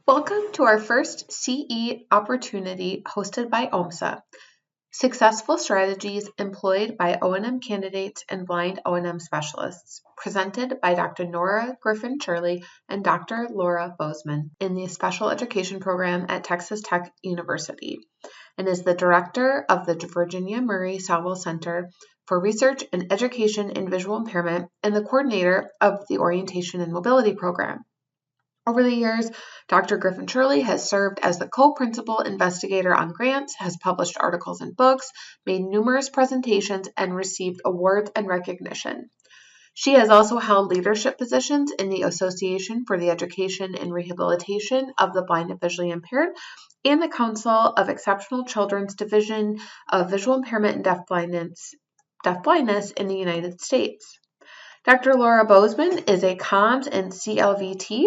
Welcome to our first CE opportunity hosted by OMSA, Successful Strategies Employed by O&M Candidates and Blind O&M Specialists, presented by Dr. Nora Griffin-Shirley and Dr. Laura Bozeman in the Special Education Program at Texas Tech University, and is the director of the Virginia Murray Sowell Center for Research and Education in Visual Impairment and the coordinator of the Orientation and Mobility Program. Over the years, Dr. Griffin-Shirley has served as the co-principal investigator on grants, has published articles and books, made numerous presentations, and received awards and recognition. She has also held leadership positions in the Association for the Education and Rehabilitation of the Blind and Visually Impaired and the Council of Exceptional Children's Division of Visual Impairment and Deafblindness in the United States. Dr. Laura Bozeman is a Comms and CLVT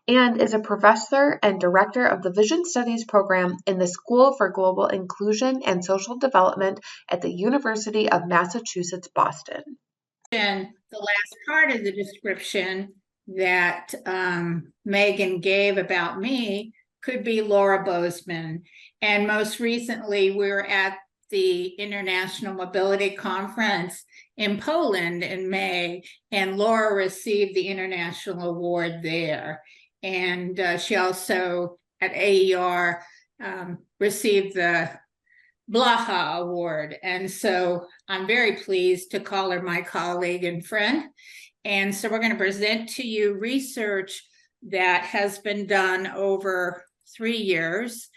and is a professor and director of the Vision Studies program in the School for Global Inclusion and Social Development at the University of Massachusetts, Boston. And the last part of the description that Megan gave about me could be Laura Bozeman. And most recently, we were at the International Mobility Conference in Poland in May, and Laura received the international award there. And she also, at AER, received the Blaha Award. And so I'm very pleased to call her my colleague and friend. And so we're going to present to you research that has been done over 3 years.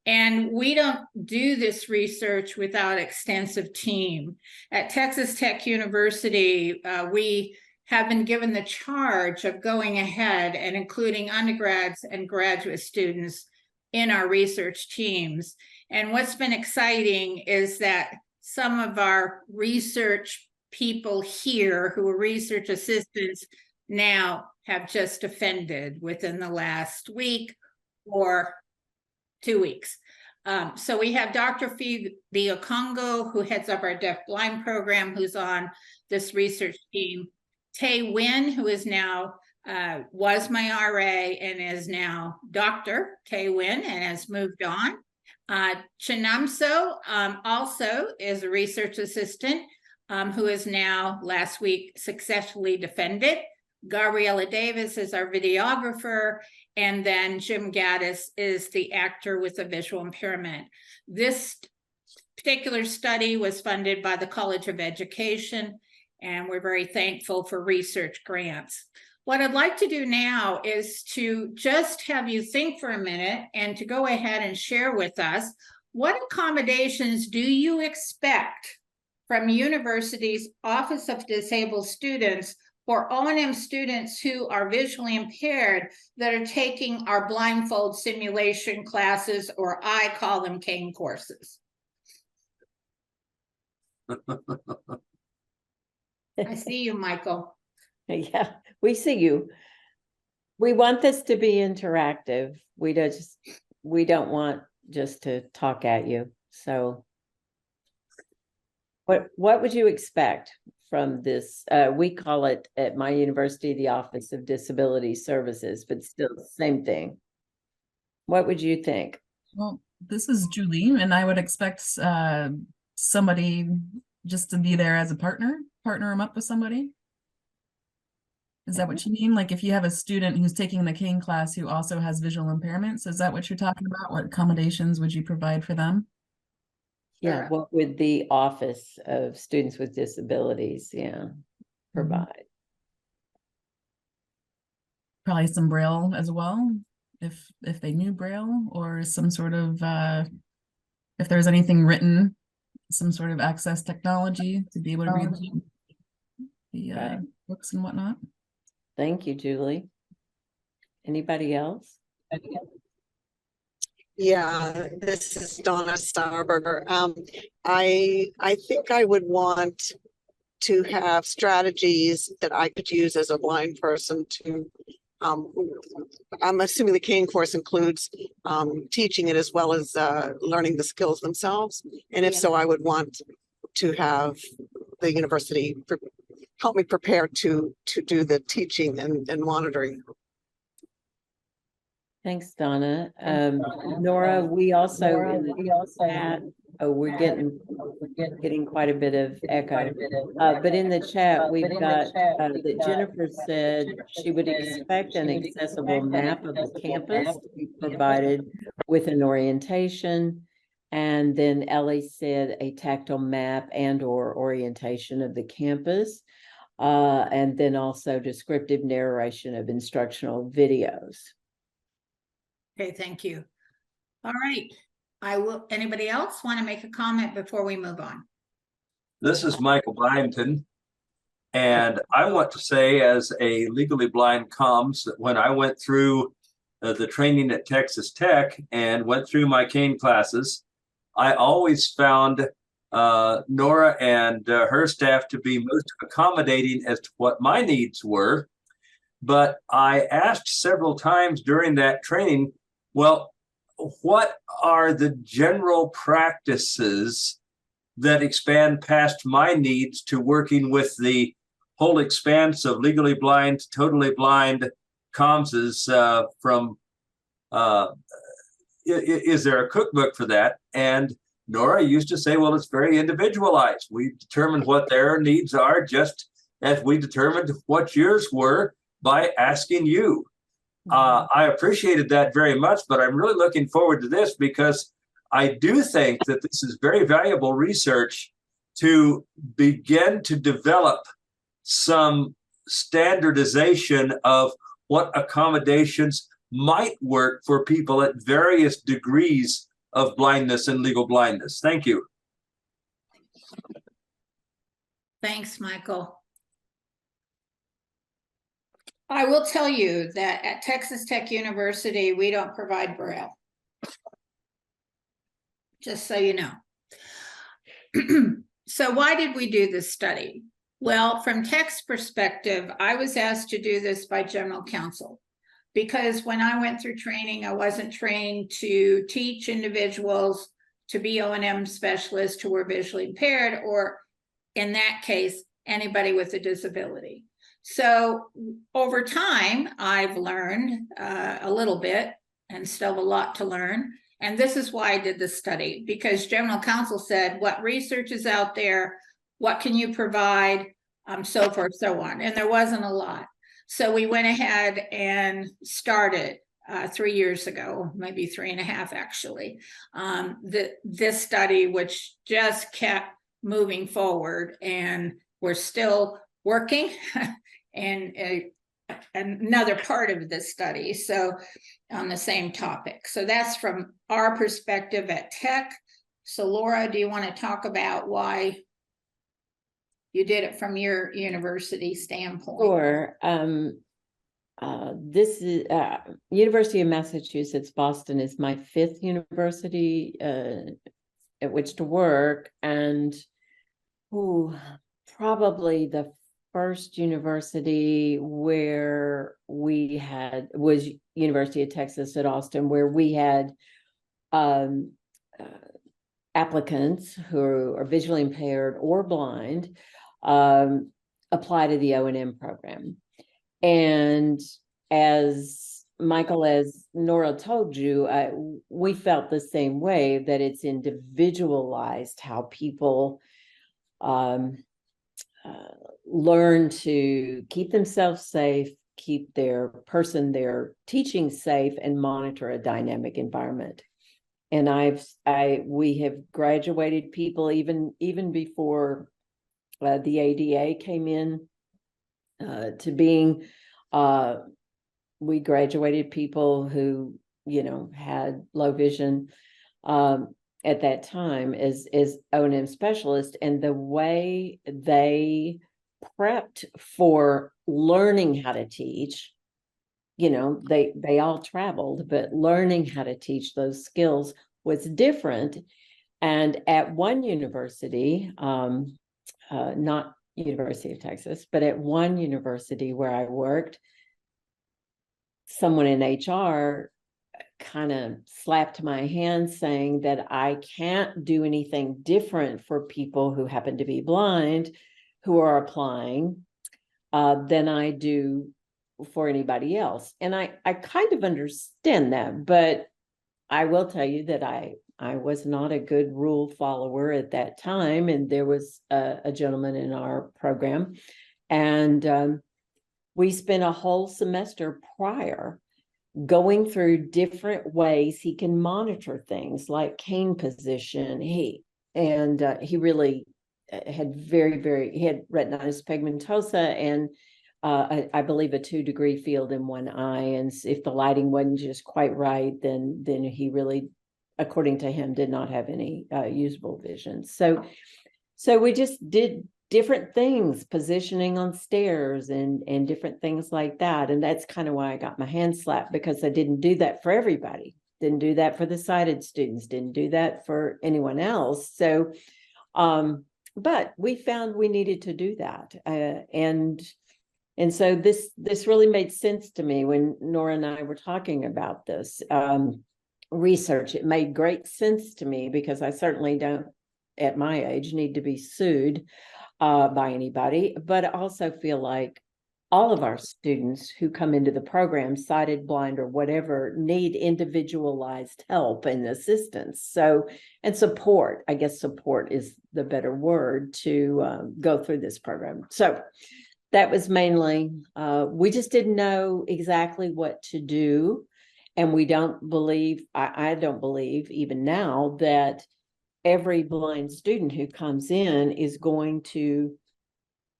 And we don't do this research without extensive team. At Texas Tech University, we have been given the charge of going ahead and including undergrads and graduate students in our research teams. And what's been exciting is that some of our research people here who are research assistants now have just offended within the last week or 2 weeks. So we have Dr. Phoebe Okongo, who heads up our deaf-blind program, who's on this research team. Tay Wynn, who is now, was my RA and is now Dr. Tay Wynn and has moved on. Chinamso also is a research assistant who is now, last week, successfully defended. Gabriella Davis is our videographer, and then Jim Gaddis is the actor with a visual impairment. This particular study was funded by the College of Education, and we're very thankful for research grants. What I'd like to do now is to just have you think for a minute and to go ahead and share with us, what accommodations do you expect from university's Office of Disabled Students for O&M students who are visually impaired that are taking our blindfold simulation classes, or I call them cane courses? I see you, Michael. Yeah, we see you. We want this to be interactive. We don't want just to talk at you. So what would you expect from this? We call it at my university the Office of Disability Services, but still the same thing. What would you think? Well, this is Julie, and I would expect somebody just to be there as a partner them up with somebody. Is that what you mean? Like if you have a student who's taking the cane class who also has visual impairments, is that what you're talking about? What accommodations would you provide for them? Yeah, what would the Office of Students with Disabilities, provide? Probably some Braille as well, if they knew Braille, or some sort of, if there's anything written, some sort of access technology to be able to read the books and whatnot. Thank you, Julie. Anybody else? Yeah, this is Donna Starberger. I think I would want to have strategies that I could use as a blind person to, I'm assuming the cane course includes teaching it as well as learning the skills themselves. And if so, I would want to have the university help me prepare to do the teaching and monitoring. Thanks, Donna. Nora, we also, in the chat, we're getting quite a bit of echo. But in the chat, we've got that Jennifer said she would expect an accessible map of the campus to be provided with an orientation. And then Ellie said a tactile map and/or orientation of the campus. And then also descriptive narration of instructional videos. Okay, thank you. All right, anybody else want to make a comment before we move on? This is Michael Byington. And I want to say, as a legally blind comms, that when I went through the training at Texas Tech and went through my cane classes, I always found Nora and her staff to be most accommodating as to what my needs were. But I asked several times during that training, well, what are the general practices that expand past my needs to working with the whole expanse of legally blind, totally blind comms from, is there a cookbook for that? And Nora used to say, well, it's very individualized. We determine what their needs are just as we determined what yours were by asking you. I appreciated that very much, but I'm really looking forward to this because I do think that this is very valuable research to begin to develop some standardization of what accommodations might work for people at various degrees of blindness and legal blindness. Thank you. Thanks, Michael. I will tell you that at Texas Tech University, we don't provide Braille. Just so you know. So why did we do this study? Well, from Tech's perspective, I was asked to do this by general counsel because when I went through training, I wasn't trained to teach individuals to be O&M specialists who were visually impaired, or in that case, anybody with a disability. So over time, I've learned a little bit and still have a lot to learn. And this is why I did this study, because general counsel said, what research is out there? What can you provide? So forth, so on. And there wasn't a lot. So we went ahead and started 3 years ago, maybe 3.5 actually, this study, which just kept moving forward, and we're still working and another part of this study, so on the same topic. So that's from our perspective at Tech. So Laura, do you want to talk about why you did it from your university standpoint? Sure. This is University of Massachusetts, Boston is my 5th university at which to work, and probably the first university where we had was University of Texas at Austin, where we had applicants who are visually impaired or blind apply to the O&M program. And as Michael, as Nora told you, we felt the same way, that it's individualized how people learn to keep themselves safe, keep their person they're teaching safe, and monitor a dynamic environment. And we have graduated people even before the ADA came in to being. We graduated people who had low vision at that time as O&M specialists, and the way they prepped for learning how to teach, they all traveled, but learning how to teach those skills was different. And at one university, not University of Texas, but at one university where I worked, someone in HR kind of slapped my hand saying that I can't do anything different for people who happen to be blind who are applying than I do for anybody else. And I kind of understand that, but I will tell you that I was not a good rule follower at that time. And there was a gentleman in our program, and we spent a whole semester prior going through different ways he can monitor things like cane position. He really had he had retinitis pigmentosa and I believe a 2-degree field in one eye. And if the lighting wasn't just quite right, then he really, according to him, did not have any usable vision. So we just did different things, positioning on stairs and different things like that. And that's kind of why I got my hand slapped, because I didn't do that for everybody. Didn't do that for the sighted students, didn't do that for anyone else. So, but we found we needed to do that. And so this really made sense to me when Nora and I were talking about this research. It made great sense to me, because I certainly don't, at my age, need to be sued by anybody. But I also feel like all of our students who come into the program, sighted, blind, or whatever, need individualized help and assistance. So, and support, I guess support is the better word, to go through this program. So that was mainly, we just didn't know exactly what to do. And we don't believe, I don't believe even now, that every blind student who comes in is going to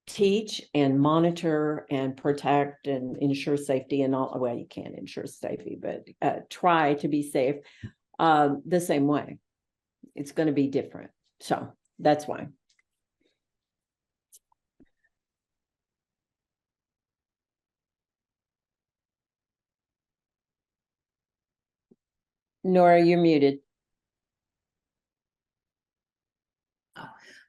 teach and monitor and protect and ensure safety and all. Well, you can't ensure safety, but try to be safe the same way. It's going to be different. So that's why. Nora, you're muted.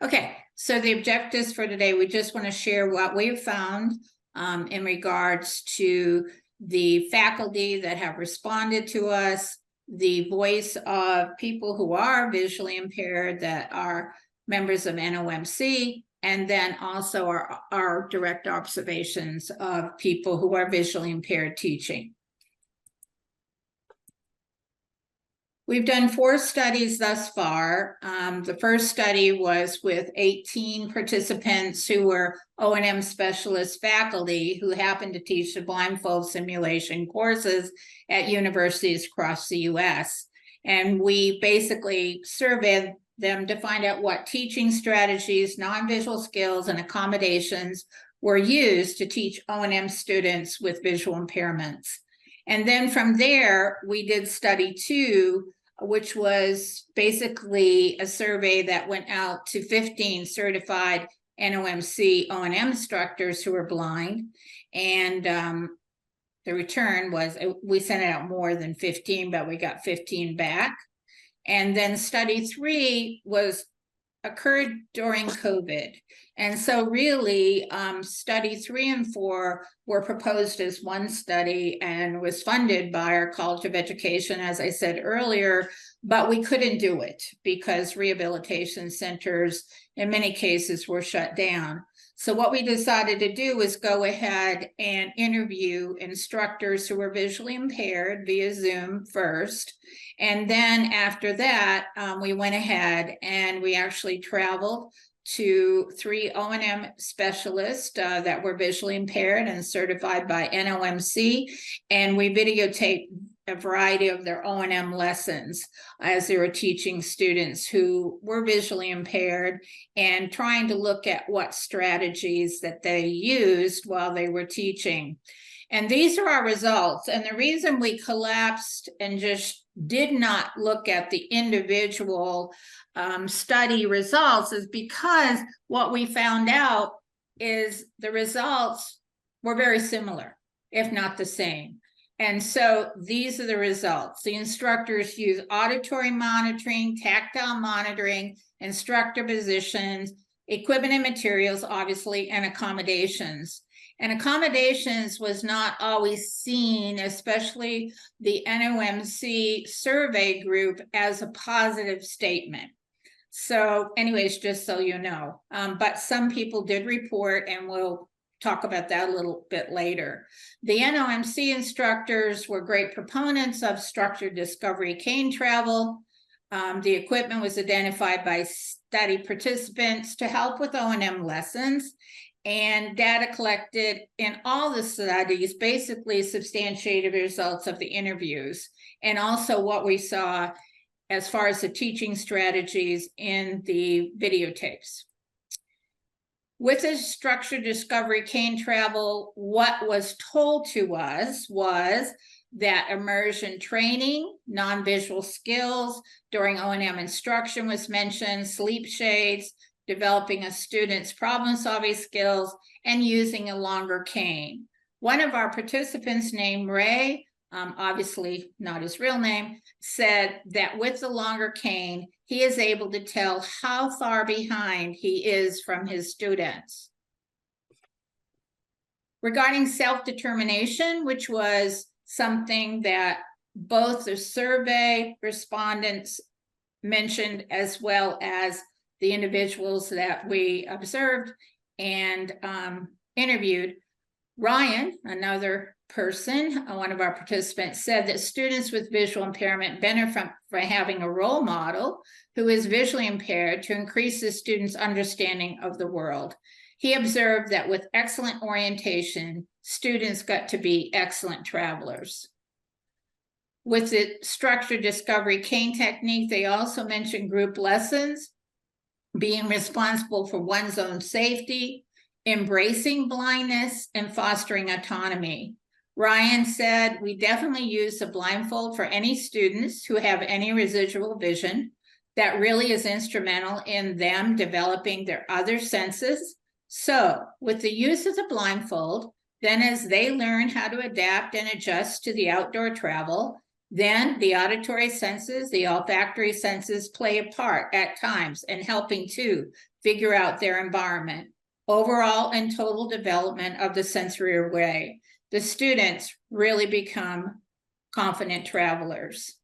Okay, so the objectives for today, we just want to share what we've found in regards to the faculty that have responded to us, the voice of people who are visually impaired that are members of NOMC, and then also our direct observations of people who are visually impaired teaching. We've done 4 studies thus far. The first study was with 18 participants who were O&M specialist faculty who happened to teach the blindfold simulation courses at universities across the US. And we basically surveyed them to find out what teaching strategies, non-visual skills, and accommodations were used to teach O&M students with visual impairments. And then from there, we did study 2, which was basically a survey that went out to 15 certified NOMC O&M instructors who were blind. And the return was, we sent out more than 15, but we got 15 back. And then study 3 occurred during COVID. And so really study 3 and 4 were proposed as one study and was funded by our College of Education, as I said earlier, but we couldn't do it because rehabilitation centers in many cases were shut down. So what we decided to do was go ahead and interview instructors who were visually impaired via Zoom first. And then after that, we went ahead and we actually traveled to 3 O&M specialists that were visually impaired and certified by NOMC. And we videotaped a variety of their O&M lessons as they were teaching students who were visually impaired and trying to look at what strategies that they used while they were teaching. And these are our results. And the reason we collapsed and just did not look at the individual study results is because what we found out is the results were very similar, if not the same. And so these are the results. The instructors use auditory monitoring, tactile monitoring, instructor positions, equipment and materials, obviously, and accommodations. And accommodations was not always seen, especially the NOMC survey group, as a positive statement. So anyways, just so you know, but some people did report, and we'll talk about that a little bit later. The NOMC instructors were great proponents of structured discovery cane travel. The equipment was identified by study participants to help with O&M lessons, and data collected in all the studies basically substantiated results of the interviews, and also what we saw as far as the teaching strategies in the videotapes. With the structured discovery cane travel, what was told to us was that immersion training, non-visual skills during O&M instruction was mentioned, sleep shades, developing a student's problem-solving skills, and using a longer cane. One of our participants named Ray, obviously not his real name, said that with the longer cane, he is able to tell how far behind he is from his students. Regarding self-determination, which was something that both the survey respondents mentioned as well as the individuals that we observed and interviewed, Ryan, another person, one of our participants, said that students with visual impairment benefit from having a role model who is visually impaired to increase the student's understanding of the world. He observed that with excellent orientation, students got to be excellent travelers. With the structured discovery cane technique, they also mentioned group lessons, being responsible for one's own safety, embracing blindness, and fostering autonomy. Ryan said, we definitely use a blindfold for any students who have any residual vision. That really is instrumental in them developing their other senses. So with the use of the blindfold, then as they learn how to adapt and adjust to the outdoor travel, then the auditory senses, the olfactory senses play a part at times in helping to figure out their environment. Overall and total development of the sensory array, the students really become confident travelers.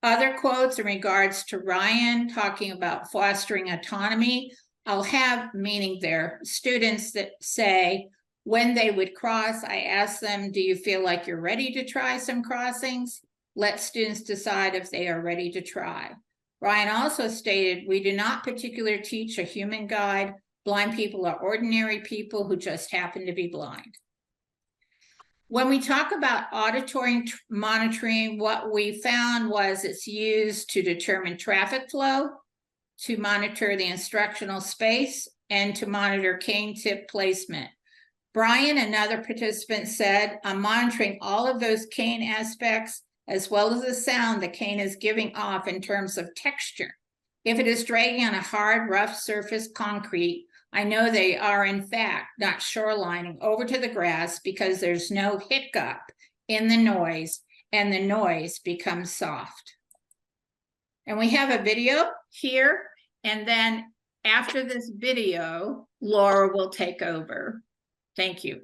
Other quotes in regards to Ryan talking about fostering autonomy, I'll have meaning there. Students that say, when they would cross, I ask them, do you feel like you're ready to try some crossings? Let students decide if they are ready to try. Ryan also stated, we do not particularly teach a human guide. Blind people are ordinary people who just happen to be blind. When we talk about auditory monitoring, what we found was it's used to determine traffic flow, to monitor the instructional space, and to monitor cane tip placement. Brian, another participant, said, I'm monitoring all of those cane aspects as well as the sound the cane is giving off in terms of texture. If it is dragging on a hard, rough surface concrete, I know they are in fact not shorelining over to the grass because there's no hiccup in the noise and the noise becomes soft. And we have a video here, and then after this video, Laura will take over. Thank you.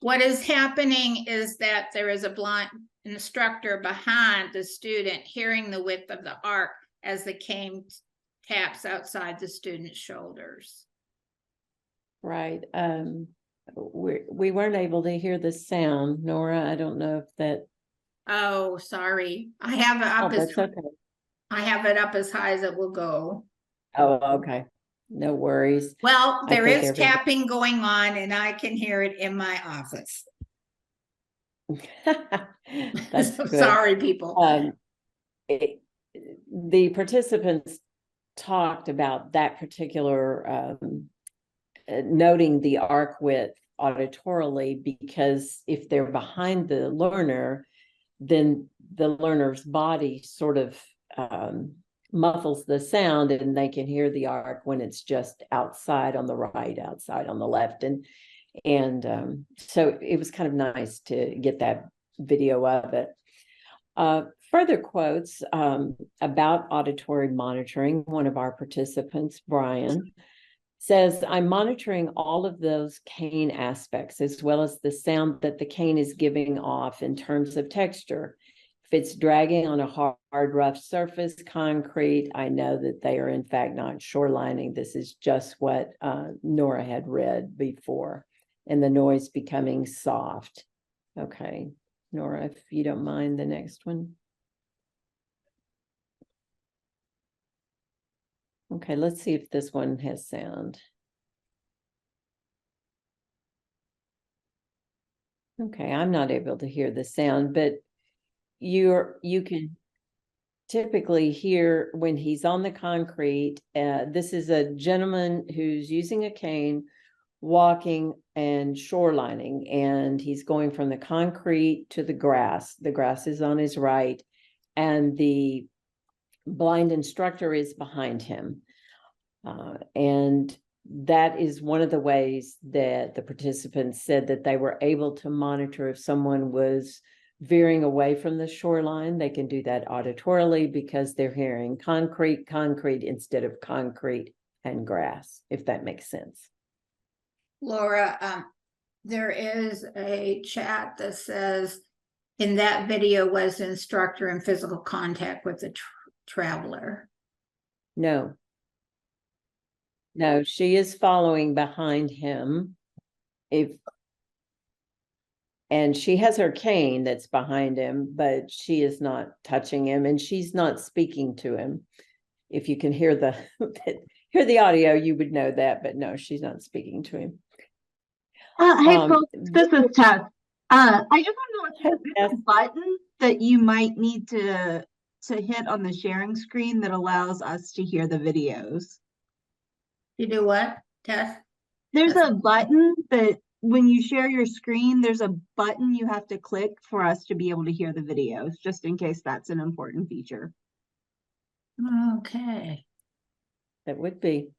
What is happening is that there is a blind instructor behind the student hearing the width of the arc as the cane taps outside the student's shoulders. Right. We weren't able to hear the sound, Nora. I don't know if that. Oh, sorry. I have it up as that's okay. I have it up as high as it will go. Oh, okay. No worries. Well, there is everybody... tapping going on, and I can hear it in my office. That's good. Sorry, people. The participants talked about that particular noting the arc width auditorily, because if they're behind the learner, then the learner's body sort of muffles the sound, and they can hear the arc when it's just outside on the right, outside on the left. And so it was kind of nice to get that video of it. Further quotes about auditory monitoring. One of our participants, Brian, Says, I'm monitoring all of those cane aspects as well as the sound that the cane is giving off in terms of texture. If it's dragging on a hard, rough surface, concrete, I know that they are in fact not shorelining. This is just what Nora had read before, and the noise becoming soft. Okay, Nora, if you don't mind the next one. Okay, let's see if this one has sound. Okay, I'm not able to hear the sound, but you can typically hear when he's on the concrete. This is a gentleman who's using a cane, walking and shorelining, and he's going from the concrete to the grass. The grass is on his right, and the blind instructor is behind him. And that is one of the ways that the participants said that they were able to monitor if someone was veering away from the shoreline. They can do that auditorily because they're hearing concrete instead of concrete and grass, if that makes sense. Laura, there is a chat that says, in that video was the instructor in physical contact with the traveler. No, she is following behind him. And she has her cane that's behind him, but she is not touching him, and she's not speaking to him. If you can hear the audio, you would know that, but no, she's not speaking to him. Hey folks, this is Tess. I just want to know if there's a button that you might need to hit on the sharing screen that allows us to hear the videos. You do what, Tess? There's a button that when you share your screen, there's a button you have to click for us to be able to hear the videos, just in case that's an important feature. Okay. That would be.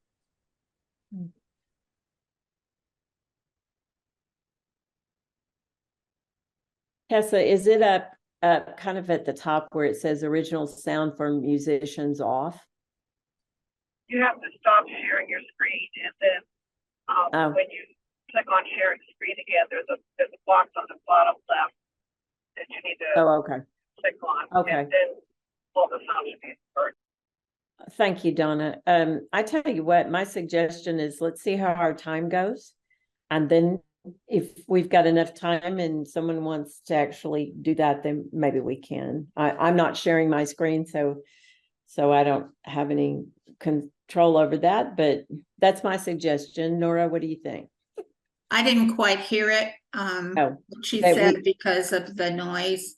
Tessa, is it up kind of at the top where it says original sound for musicians off? You have to stop sharing your screen, and then when you click on sharing screen again, there's a box on the bottom left that you need to click on. Okay. And then all the sound should be heard. Thank you, Donna. I tell you what, my suggestion is let's see how our time goes. And then if we've got enough time and someone wants to actually do that, then maybe we can. I'm not sharing my screen, so I don't have any control over that, but that's my suggestion. Nora, what do you think? I didn't quite hear it. She said because of the noise.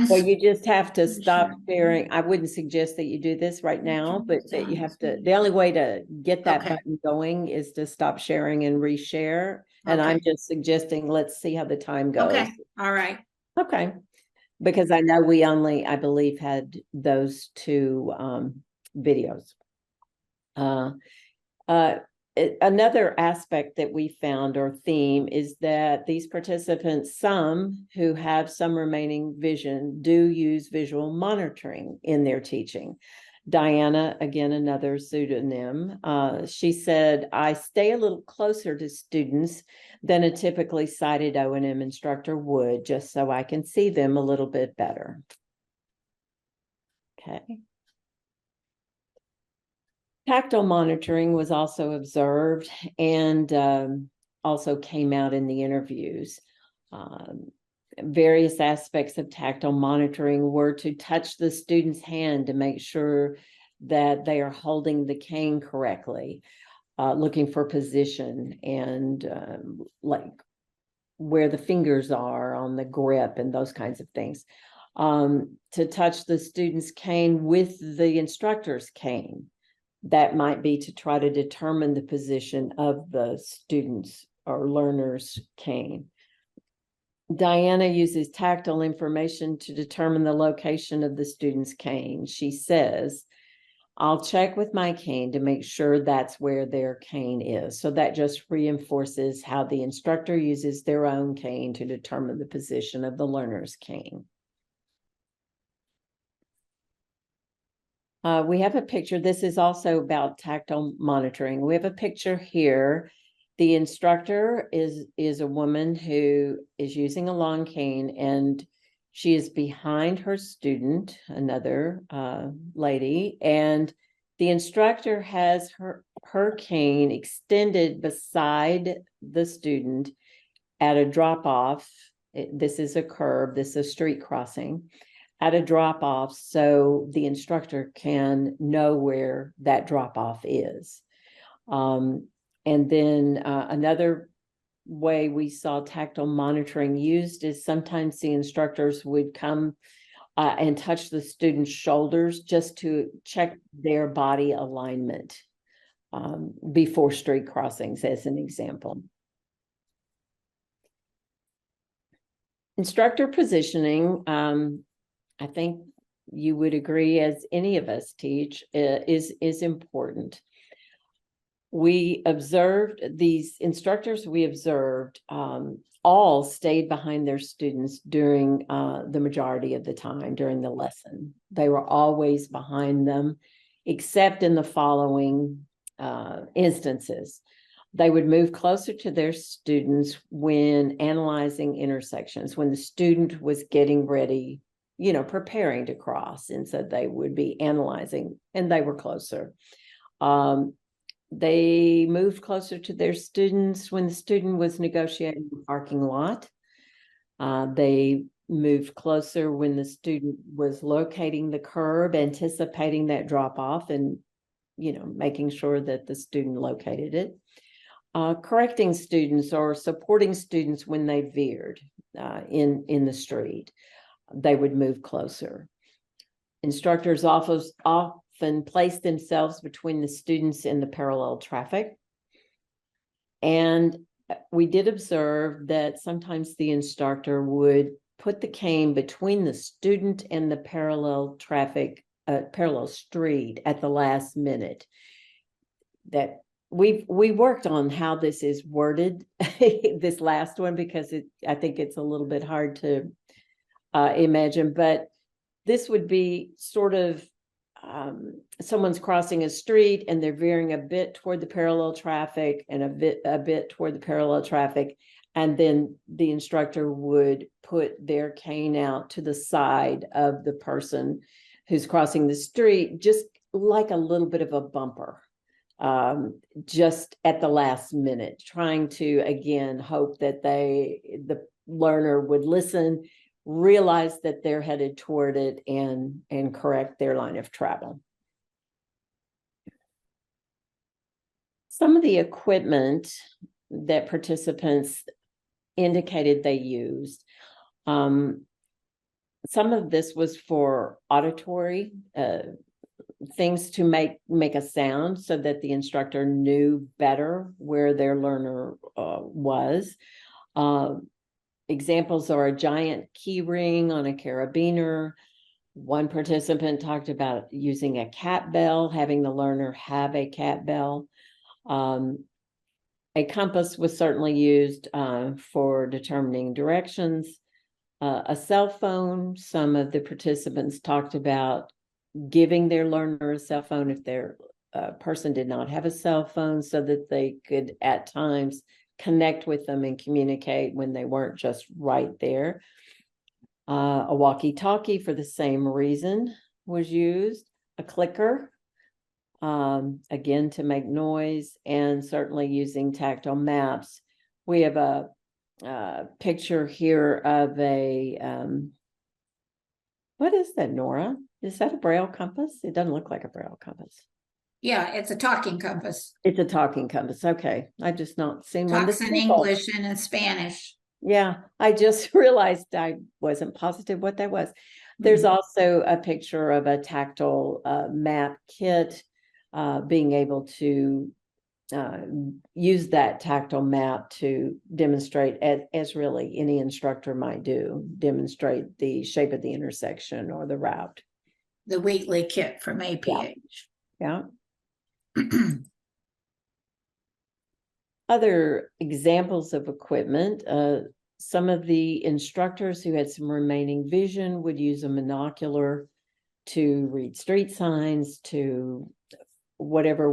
So you just have to stop sharing. I wouldn't suggest that you do this right now, but that you have to, the only way to get that button going is to stop sharing and reshare. And I'm just suggesting, let's see how the time goes. Okay, all right. Okay, because I know we only, I believe, had those two videos. Another aspect that we found or theme is that these participants, some who have some remaining vision, do use visual monitoring in their teaching. Diana, again, another pseudonym, she said, I stay a little closer to students than a typically sighted O&M instructor would, just so I can see them a little bit better. Okay. Tactile monitoring was also observed and also came out in the interviews. Various aspects of tactile monitoring were to touch the student's hand to make sure that they are holding the cane correctly, looking for position and like where the fingers are on the grip and those kinds of things. To touch the student's cane with the instructor's cane. That might be to try to determine the position of the student's or learner's cane. Diana uses tactile information to determine the location of the student's cane. She says, I'll check with my cane to make sure that's where their cane is. So that just reinforces how the instructor uses their own cane to determine the position of the learner's cane. We have a picture. This is also about tactile monitoring. We have a picture here. The instructor is a woman who is using a long cane, and she is behind her student, another lady, and the instructor has her cane extended beside the student at a drop-off. This is a curb, this is a street crossing, at a drop-off, so the instructor can know where that drop-off is. And then another way we saw tactile monitoring used is sometimes the instructors would come and touch the student's shoulders just to check their body alignment before street crossings, as an example. Instructor positioning, I think you would agree, as any of us teach, is important. We observed these instructors, all stayed behind their students during the majority of the time during the lesson. They were always behind them, except in the following instances. They would move closer to their students when analyzing intersections, when the student was getting ready, preparing to cross. And so they would be analyzing, and they were closer. They moved closer to their students when the student was negotiating the parking lot. They moved closer when the student was locating the curb, anticipating that drop off, and making sure that the student located it. Correcting students or supporting students when they veered in the street, they would move closer. Instructors often place themselves between the students and the parallel traffic. And we did observe that sometimes the instructor would put the cane between the student and the parallel traffic, parallel street at the last minute. That we worked on how this is worded, this last one, because I think it's a little bit hard to imagine, but this would be sort of someone's crossing a street and they're veering a bit toward the parallel traffic and a bit toward the parallel traffic, and then the instructor would put their cane out to the side of the person who's crossing the street, just like a little bit of a bumper, just at the last minute, trying to, again, hope that the learner would listen, realize that they're headed toward it, and correct their line of travel. Some of the equipment that participants indicated they used, some of this was for auditory things to make a sound so that the instructor knew better where their learner was. Examples are a giant key ring on a carabiner. One participant talked about using a cat bell, having the learner have a cat bell. A compass was certainly used for determining directions. A cell phone, some of the participants talked about giving their learner a cell phone if their person did not have a cell phone, so that they could at times connect with them and communicate when they weren't just right there. A walkie-talkie for the same reason was used. A clicker, again, to make noise, and certainly using tactile maps. We have a picture here of a, what is that, Nora? Is that a Braille compass? It doesn't look like a Braille compass. Yeah, it's a talking compass. It's a talking compass. Okay. I've just not seen one. Talks in English and in Spanish. Yeah, I just realized I wasn't positive what that was. There's also a picture of a tactile map kit, being able to use that tactile map to demonstrate, as really any instructor might do, demonstrate the shape of the intersection or the route. The Wheatley kit from APH. Yeah. Other examples of equipment, some of the instructors who had some remaining vision would use a monocular to read street signs, to whatever,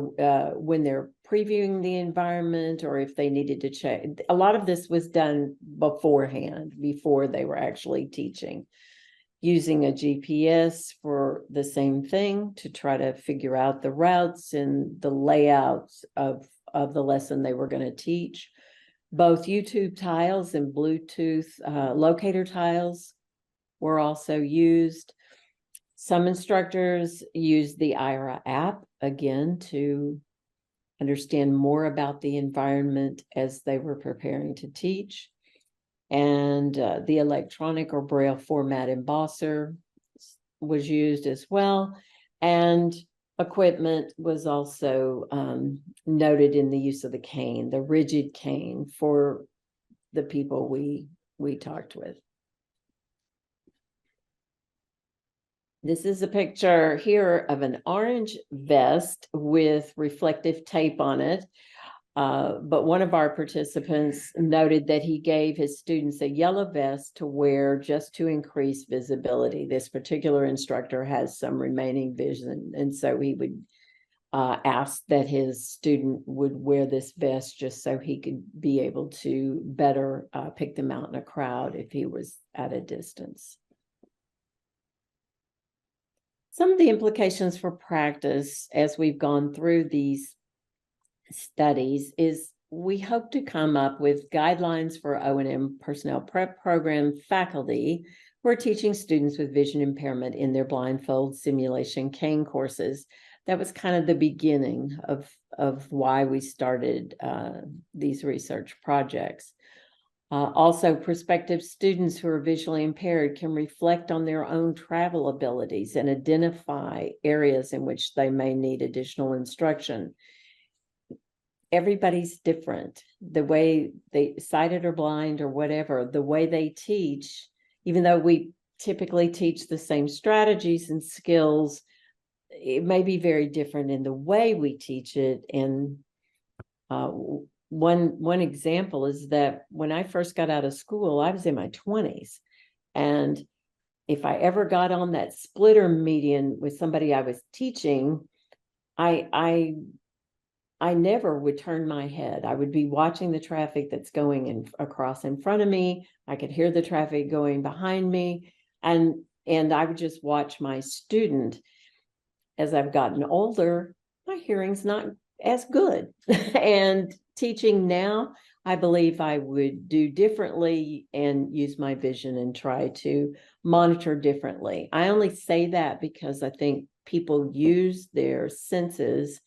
when they're previewing the environment, or if they needed to check. A lot of this was done beforehand, before they were actually teaching, using a GPS for the same thing to try to figure out the routes and the layouts of the lesson they were going to teach. Both YouTube tiles and Bluetooth locator tiles were also used. Some instructors used the Aira app, again, to understand more about the environment as they were preparing to teach. And the electronic or Braille format embosser was used as well. And equipment was also noted in the use of the cane, the rigid cane, for the people we talked with. This is a picture here of an orange vest with reflective tape on it. But one of our participants noted that he gave his students a yellow vest to wear just to increase visibility. This particular instructor has some remaining vision, and so he would ask that his student would wear this vest just so he could be able to better pick them out in a crowd if he was at a distance. Some of the implications for practice as we've gone through these studies is we hope to come up with guidelines for O&M personnel prep program faculty who are teaching students with vision impairment in their blindfold simulation cane courses. That was kind of the beginning of why we started these research projects. Also, prospective students who are visually impaired can reflect on their own travel abilities and identify areas in which they may need additional instruction. Everybody's different. The way they sighted or blind or whatever, the way they teach, even though we typically teach the same strategies and skills, it may be very different in the way we teach it. And one example is that when I first got out of school, I was in my 20s. And if I ever got on that splitter median with somebody I was teaching, I never would turn my head. I would be watching the traffic that's going across in front of me. I could hear the traffic going behind me. And I would just watch my student. As I've gotten older, my hearing's not as good. And teaching now, I believe I would do differently and use my vision and try to monitor differently. I only say that because I think people use their senses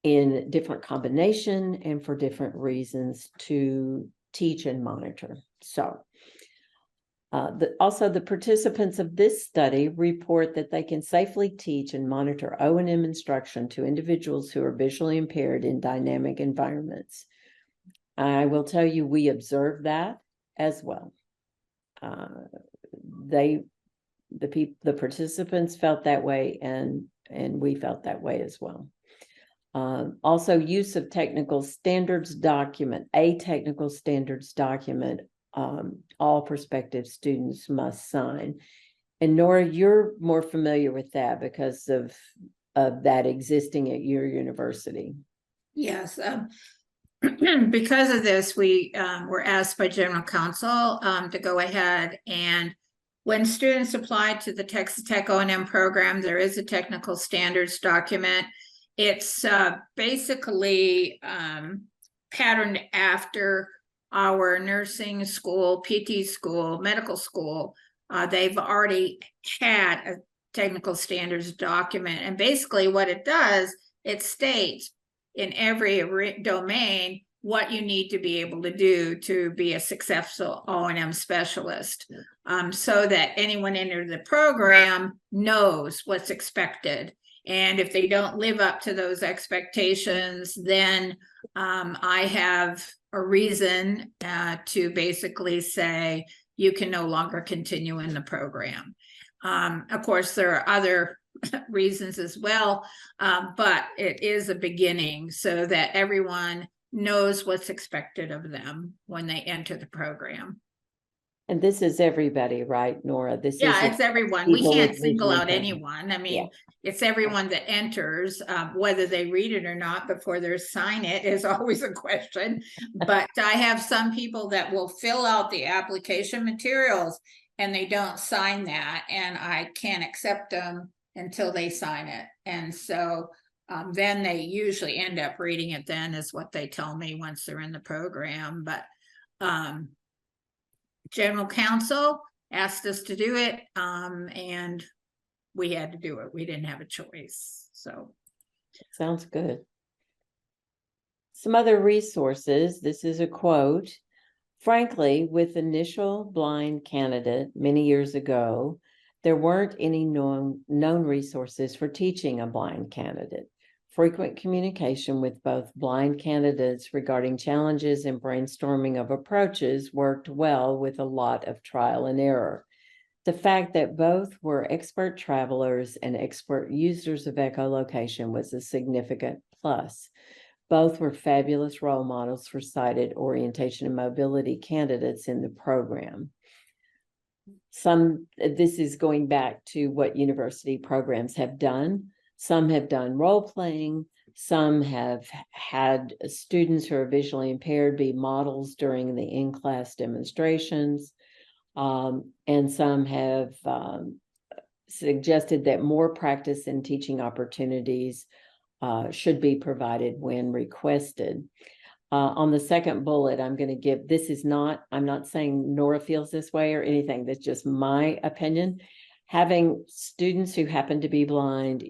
in different combination and for different reasons to teach and monitor. So also the participants of this study report that they can safely teach and monitor O&M instruction to individuals who are visually impaired in dynamic environments. I will tell you, we observed that as well. The participants felt that way, and we felt that way as well. Also, use of technical standards document, a technical standards document, all prospective students must sign. And Nora, you're more familiar with that because of that existing at your university. Yes. Because of this, we were asked by General Counsel to go ahead, and when students apply to the Texas Tech O&M program, there is a technical standards document. It's basically patterned after our nursing school, PT school, medical school. They've already had a technical standards document. And basically what it does, it states in every domain what you need to be able to do to be a successful O&M specialist, so that anyone entering the program knows what's expected. And if they don't live up to those expectations, then I have a reason to basically say you can no longer continue in the program. Of course, there are other reasons as well, but it is a beginning so that everyone knows what's expected of them when they enter the program. And this is everybody, right, Nora? This Yeah, isn't it's everyone. We people can't with single visual out impairment. anyone. I Yeah. mean, it's everyone that enters, whether they read it or not before they sign it is always a question. But I have some people that will fill out the application materials and they don't sign that, and I can't accept them until they sign it. And so then they usually end up reading it then, is what they tell me once they're in the program. But General Counsel asked us to do it, and we had to do it. We didn't have a choice. So sounds good. Some other resources. This is a quote. Frankly, with initial blind candidate many years ago, there weren't any known resources for teaching a blind candidate. Frequent communication with both blind candidates regarding challenges and brainstorming of approaches worked well with a lot of trial and error. The fact that both were expert travelers and expert users of echolocation was a significant plus. Both were fabulous role models for sighted orientation and mobility candidates in the program. This is going back to what university programs have done. Some have done role playing. Some have had students who are visually impaired be models during the in-class demonstrations. And some have suggested that more practice and teaching opportunities should be provided when requested. On the second bullet, I'm going to give, I'm not saying Nora feels this way or anything, that's just my opinion. Having students who happen to be blind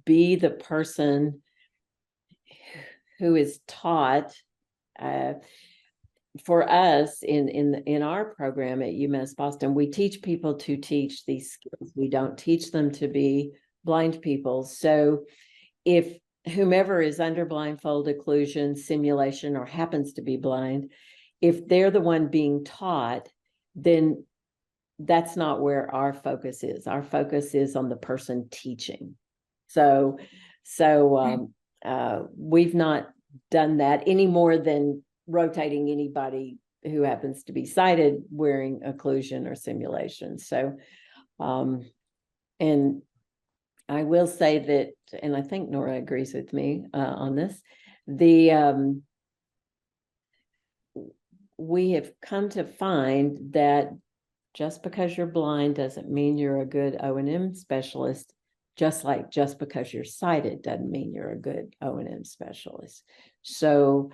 be the person who is taught. For us in our program at UMass Boston, we teach people to teach these skills. We don't teach them to be blind people. So if whomever is under blindfold, occlusion, simulation, or happens to be blind, if they're the one being taught, then that's not where our focus is. Our focus is on the person teaching. So we've not done that any more than rotating anybody who happens to be sighted wearing occlusion or simulation. So, and I will say that, and I think Nora agrees with me on this, we have come to find that just because you're blind doesn't mean you're a good O&M specialist, just because you're sighted doesn't mean you're a good O&M specialist. So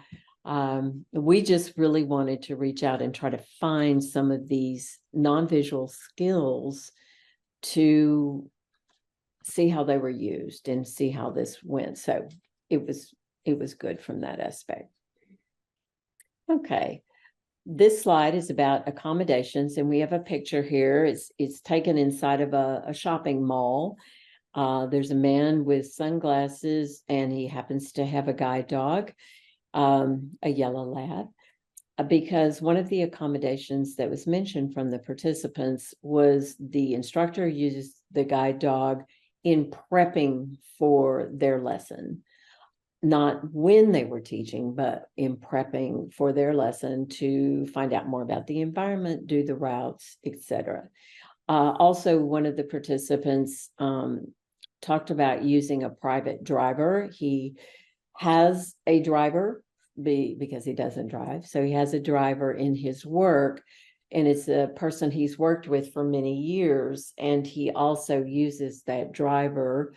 we just really wanted to reach out and try to find some of these non-visual skills to see how they were used and see how this went. So it was good from that aspect. Okay. This slide is about accommodations, and we have a picture here. It's taken inside of a shopping mall. There's a man with sunglasses, and he happens to have a guide dog, a yellow lab, because one of the accommodations that was mentioned from the participants was the instructor used the guide dog in prepping for their lesson. Not when they were teaching, but in prepping for their lesson to find out more about the environment, do the routes, etc. Also, one of the participants talked about using a private driver. He has a driver because he doesn't drive. So he has a driver in his work, and it's a person he's worked with for many years. And he also uses that driver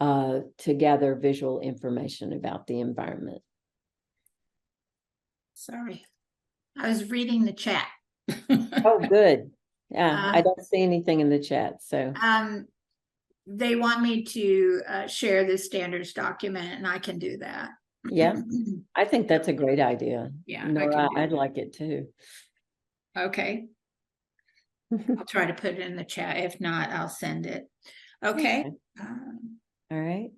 to gather visual information about the environment. Sorry, I was reading the chat. Oh, good. Yeah, I don't see anything in the chat. So they want me to share the standards document, and I can do that. Yeah, I think that's a great idea. Yeah, Nora, I'd like it too. Okay. I'll try to put it in the chat. If not, I'll send it. Okay. All right.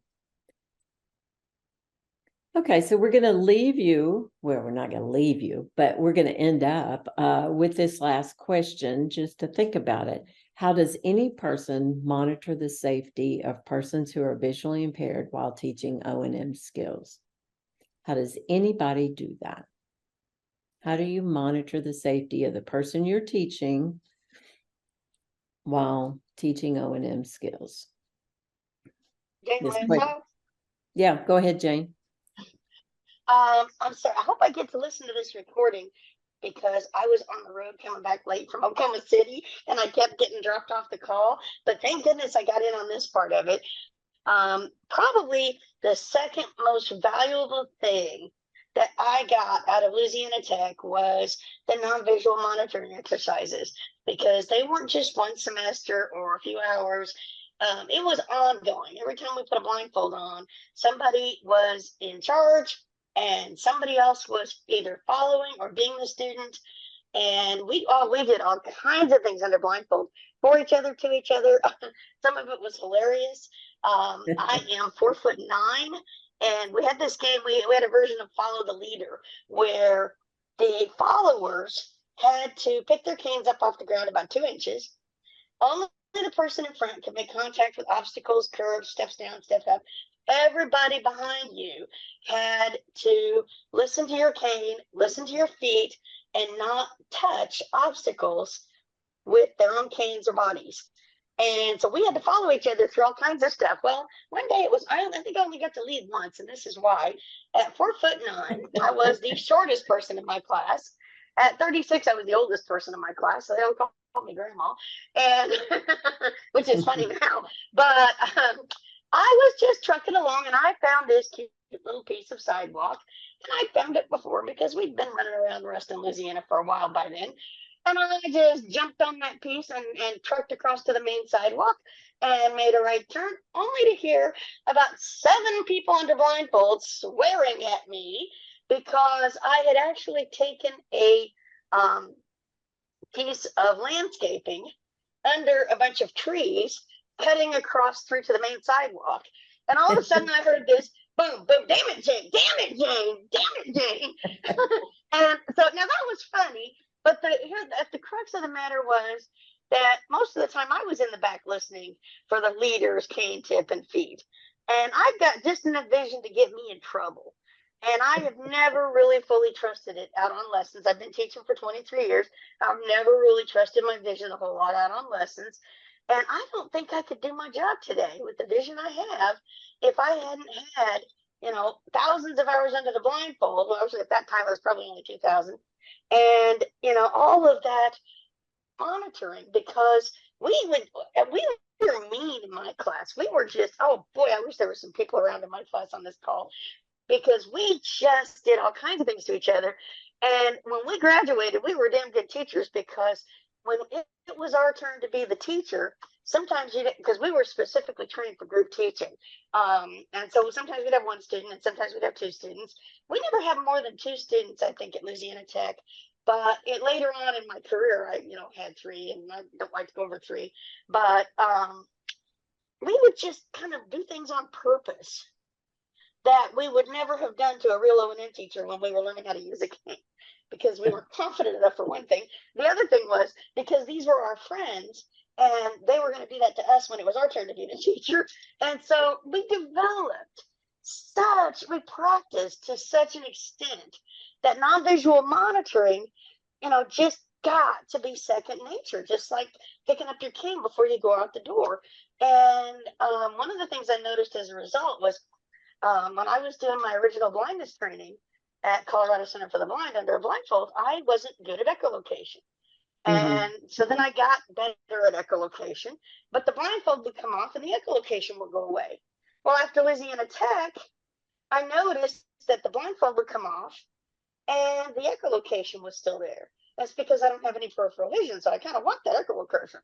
Okay, so we're going to leave you. Well, we're not going to leave you, but we're going to end up with this last question just to think about it. How does any person monitor the safety of persons who are visually impaired while teaching O&M skills? How does anybody do that? How do you monitor the safety of the person you're teaching while teaching O&M skills? Yeah, go ahead, Jane. I'm sorry. I hope I get to listen to this recording because I was on the road coming back late from Oklahoma City and I kept getting dropped off the call. But thank goodness I got in on this part of it. Probably the second most valuable thing that I got out of Louisiana Tech was the non-visual monitoring exercises, because they weren't just one semester or a few hours. It was ongoing. Every time we put a blindfold on, somebody was in charge and somebody else was either following or being the student. And we did all kinds of things under blindfold for each other, to each other. Some of it was hilarious. I am 4'9", and we had this game. We had a version of Follow the Leader where the followers had to pick their canes up off the ground about 2 inches. Only the person in front could make contact with obstacles, curves, steps down, steps up. Everybody behind you had to listen to your cane, listen to your feet, and not touch obstacles with their own canes or bodies. And so we had to follow each other through all kinds of stuff. Well, one day I think I only got to lead once, and this is why. At 4'9", I was the shortest person in my class. At 36, I was the oldest person in my class, so they all called me grandma, and which is funny now. But I was just trucking along, and I found this cute little piece of sidewalk. And I found it before because we'd been running around Ruston, Louisiana for a while by then. And I just jumped on that piece and trucked across to the main sidewalk and made a right turn, only to hear about 7 people under blindfolds swearing at me because I had actually taken a piece of landscaping under a bunch of trees, cutting across through to the main sidewalk. And all of a sudden I heard this boom, boom, damn it, Jane, damn it, Jane, damn it, Jane. And so now that was funny, but the crux of the matter was that most of the time I was in the back listening for the leader's cane tip and feed. And I've got just enough vision to get me in trouble. And I have never really fully trusted it out on lessons. I've been teaching for 23 years. I've never really trusted my vision a whole lot out on lessons. And I don't think I could do my job today with the vision I have if I hadn't had, thousands of hours under the blindfold. Well, actually, at that time, it was probably only 2,000. And, all of that monitoring, because we were mean in my class. We were just, oh boy, I wish there were some people around in my class on this call, because we just did all kinds of things to each other. And when we graduated, we were damn good teachers, because when it was our turn to be the teacher, sometimes because we were specifically trained for group teaching. And so sometimes we'd have 1 student and sometimes we'd have 2 students. We never had more than 2 students, I think, at Louisiana Tech. But later on in my career, I, had 3, and I don't like to go over 3. But we would just kind of do things on purpose that we would never have done to a real O&M teacher when we were learning how to use a cane, because we weren't confident enough, for one thing. The other thing was because these were our friends and they were going to do that to us when it was our turn to be the teacher. And so we practiced to such an extent that non-visual monitoring, just got to be second nature, just like picking up your cane before you go out the door. And one of the things I noticed as a result was when I was doing my original blindness training at Colorado Center for the Blind under a blindfold, I wasn't good at echolocation. And so then I got better at echolocation, but the blindfold would come off and the echolocation would go away. Well, after Louisiana Tech, I noticed that the blindfold would come off and the echolocation was still there. That's because I don't have any peripheral vision, so I kind of want that echolocation,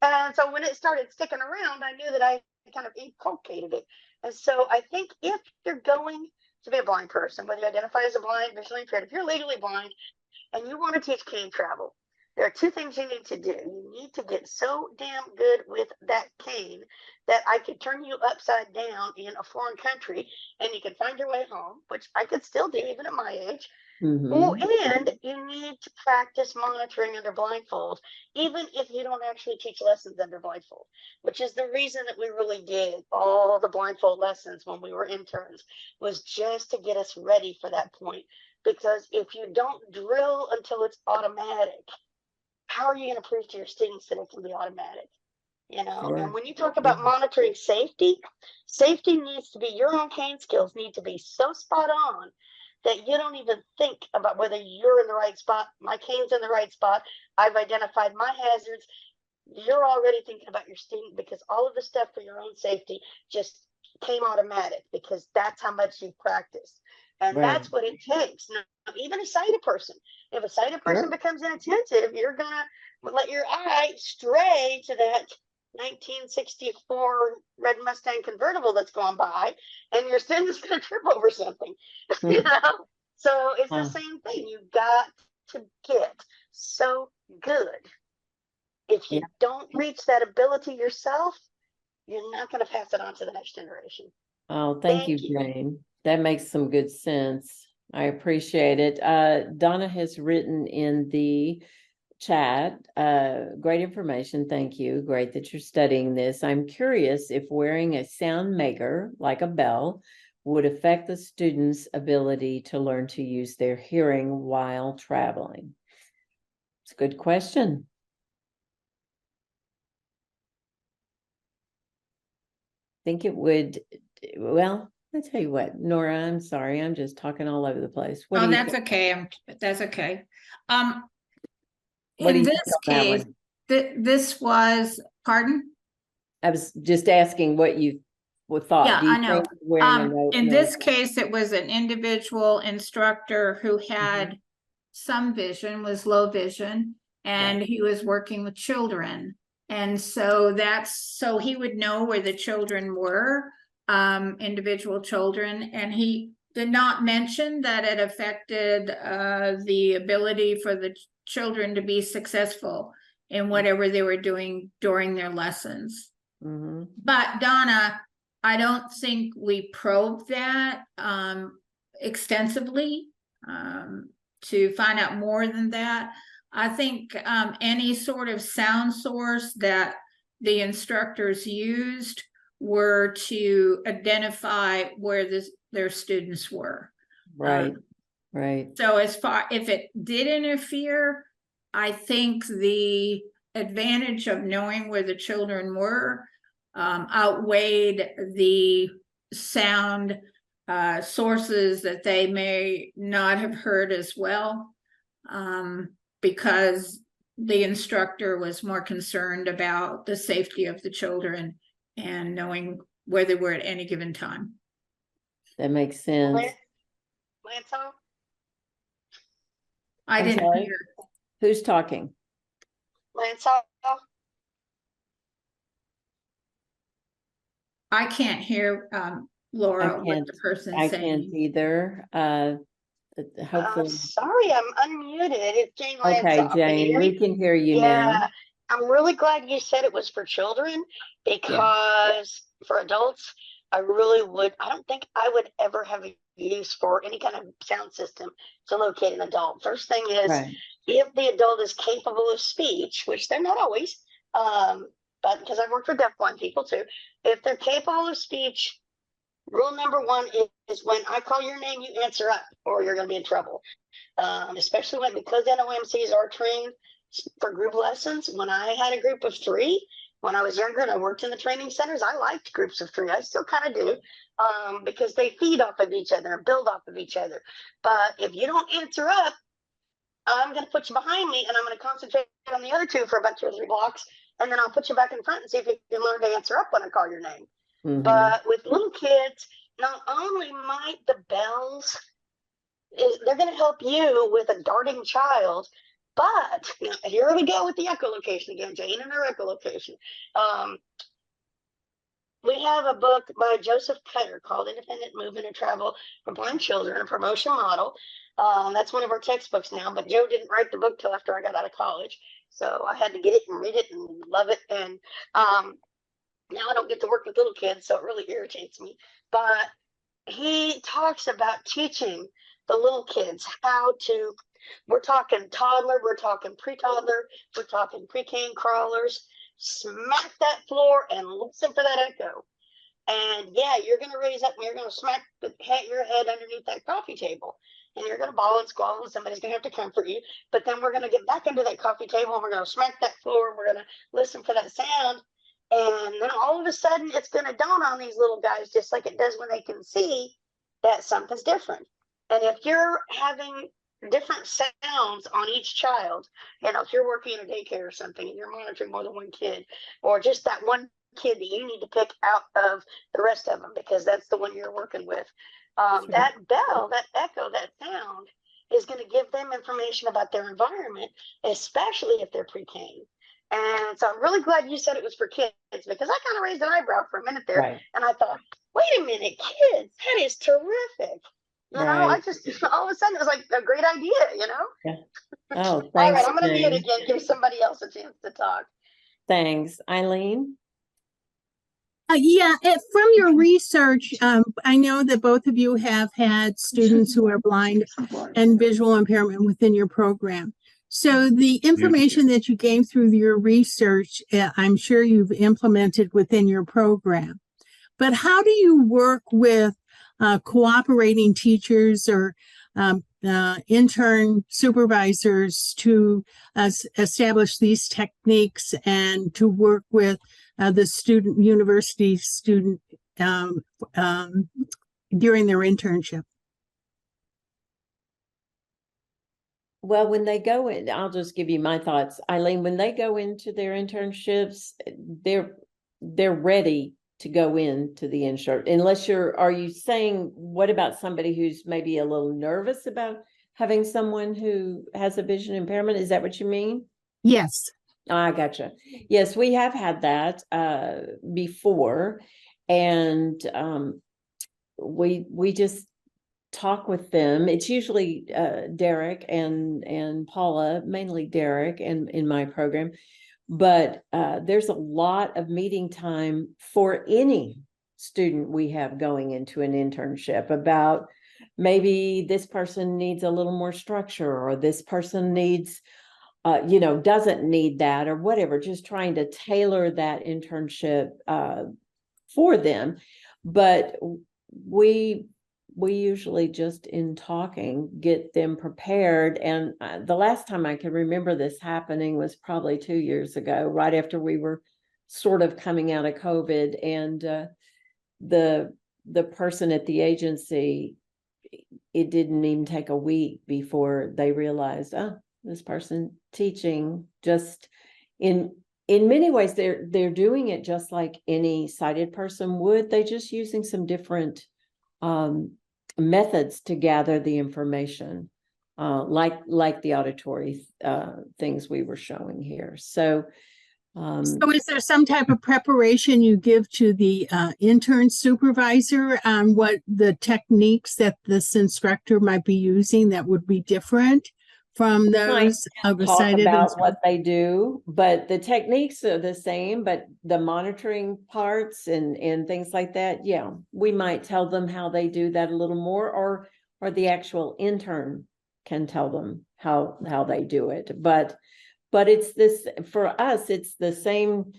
And so when it started sticking around, I knew that I kind of inculcated it. And so I think if you're going to be a blind person, whether you identify as a blind, visually impaired, if you're legally blind and you want to teach cane travel, there are 2 things you need to do. You need to get so damn good with that cane that I could turn you upside down in a foreign country and you can find your way home, which I could still do even at my age. And you need to practice monitoring under blindfold, even if you don't actually teach lessons under blindfold, which is the reason that we really did all the blindfold lessons when we were interns, was just to get us ready for that point because if you don't drill until it's automatic, how are you going to prove to your students that it can be automatic? You know, Sure. and when you talk about monitoring safety, safety needs to be, your own cane skills need to be so spot on that you don't even think about whether you're in the right spot. My cane's in the right spot. I've identified my hazards. You're already thinking about your student, because all of the stuff for your own safety just came automatic, because that's how much you've practiced. And that's what it takes. Now, even a sighted person, if a sighted person becomes inattentive, you're going to let your eye stray to that 1964 red Mustang convertible that's gone by, and your student's going to trip over something. You know, so it's the same thing. You've got to get so good. If you don't reach that ability yourself, you're not going to pass it on to the next generation. Oh, thank you, Jane. That makes some good sense. I appreciate it. Donna has written in the chat, great information. Thank you. Great that you're studying this. I'm curious if wearing a sound maker like a bell would affect the student's ability to learn to use their hearing while traveling. It's a good question. I think it would, well, I'll tell you what, Nora, I'm sorry. I'm just talking all over the place. What do you that's think? okay. That's okay. What do In you this think on that case, one? this was, pardon? I was just asking what you thought. Yeah, Do you I know. think wearing a In this case, it was an individual instructor who had some vision, was low vision, and he was working with children. And so so he would know where the children were, individual children, and he did not mention that it affected the ability for the children to be successful in whatever they were doing during their lessons. But Donna, I don't think we probed that extensively to find out more than that. I think any sort of sound source that the instructors used were to identify where their students were. Right. So as far, if it did interfere, I think the advantage of knowing where the children were outweighed the sound sources that they may not have heard as well, because the instructor was more concerned about the safety of the children and knowing where they were at any given time. That makes sense. Lancelot? I didn't hear. Who's talking? Lancelot? I can't hear Laura, what the person's saying. I can't either. Hopefully. Sorry, I'm unmuted. It's Jane Lancelot. Okay, Jane, we can hear you now. I'm really glad you said it was for children, because for adults, I don't think I would ever have a use for any kind of sound system to locate an adult. First thing is, if the adult is capable of speech, which they're not always, but because I've worked with deafblind people too, if they're capable of speech, rule number one is when I call your name, you answer up, or you're going to be in trouble. Especially because NOMCs are trained for group lessons. When I had a group of 3, when I was younger and I worked in the training centers, I liked groups of 3. I still kind of do, because they feed off of each other and build off of each other. But if you don't answer up, I'm going to put you behind me, and I'm going to concentrate on the other 2 for about 2 or 3 blocks, and then I'll put you back in front and see if you can learn to answer up when I call your name. But with little kids, not only might the bells, they're going to help you with a darting child, but here we go with the echolocation again, Jane and her echolocation. We have a book by Joseph Cutter called Independent Movement and Travel for Blind Children, a promotion model. That's one of our textbooks now, but Joe didn't write the book till after I got out of college. So I had to get it and read it and love it. And now I don't get to work with little kids, so it really irritates me. But he talks about teaching the little kids how to, we're talking toddler, we're talking pre-toddler, we're talking pre-cane crawlers, smack that floor and listen for that echo. And yeah, you're going to raise up and you're going to smack your head underneath that coffee table. and you're going to bawl and squall, and somebody's going to have to comfort you. But then we're going to get back under that coffee table, and we're going to smack that floor, and we're going to listen for that sound. And then all of a sudden, it's going to dawn on these little guys, just like it does when they can see, that something's different. And if you're having different sounds on each child, if you're working in a daycare or something and you're monitoring more than one kid, or just that one kid that you need to pick out of the rest of them because that's the one you're working with, that bell, that echo, that sound is going to give them information about their environment, especially if they're pre-K. And so I'm really glad you said it was for kids, because I kind of raised an eyebrow for a minute there. Right. And I thought, wait a minute, kids, that is terrific. I just, all of a sudden, it was like a great idea, Yeah. Oh, thanks. All right, I'm going to mute again, give somebody else a chance to talk. Thanks. Eileen? From your research, I know that both of you have had students who are blind and visual impairment within your program. So the information that you gained through your research, I'm sure you've implemented within your program. But how do you work with cooperating teachers or intern supervisors to establish these techniques and to work with the university student during their internship? Well, when they go in, I'll just give you my thoughts. Eileen, when they go into their internships, they're ready to go into the insert. Unless are you saying, what about somebody who's maybe a little nervous about having someone who has a vision impairment? Is that what you mean? Yes. I gotcha. Yes, we have had that before. And we just talk with them. It's usually Derek and Paula, mainly Derek in my program. But there's a lot of meeting time for any student we have going into an internship about maybe this person needs a little more structure, or this person needs, doesn't need that, or whatever, just trying to tailor that internship for them. But we usually just in talking get them prepared. And the last time I can remember this happening was probably 2 years ago, right after we were sort of coming out of COVID. And the person at the agency, it didn't even take a week before they realized, this person teaching just in many ways, they're doing it just like any sighted person would. They're just using some different methods to gather the information, like the auditory things we were showing here. So is there some type of preparation you give to the intern supervisor on what the techniques that this instructor might be using that would be different from those of a sighted about what they do? But the techniques are the same, but the monitoring parts and things like that, we might tell them how they do that a little more, or the actual intern can tell them how they do it. But it's this, for us, it's the same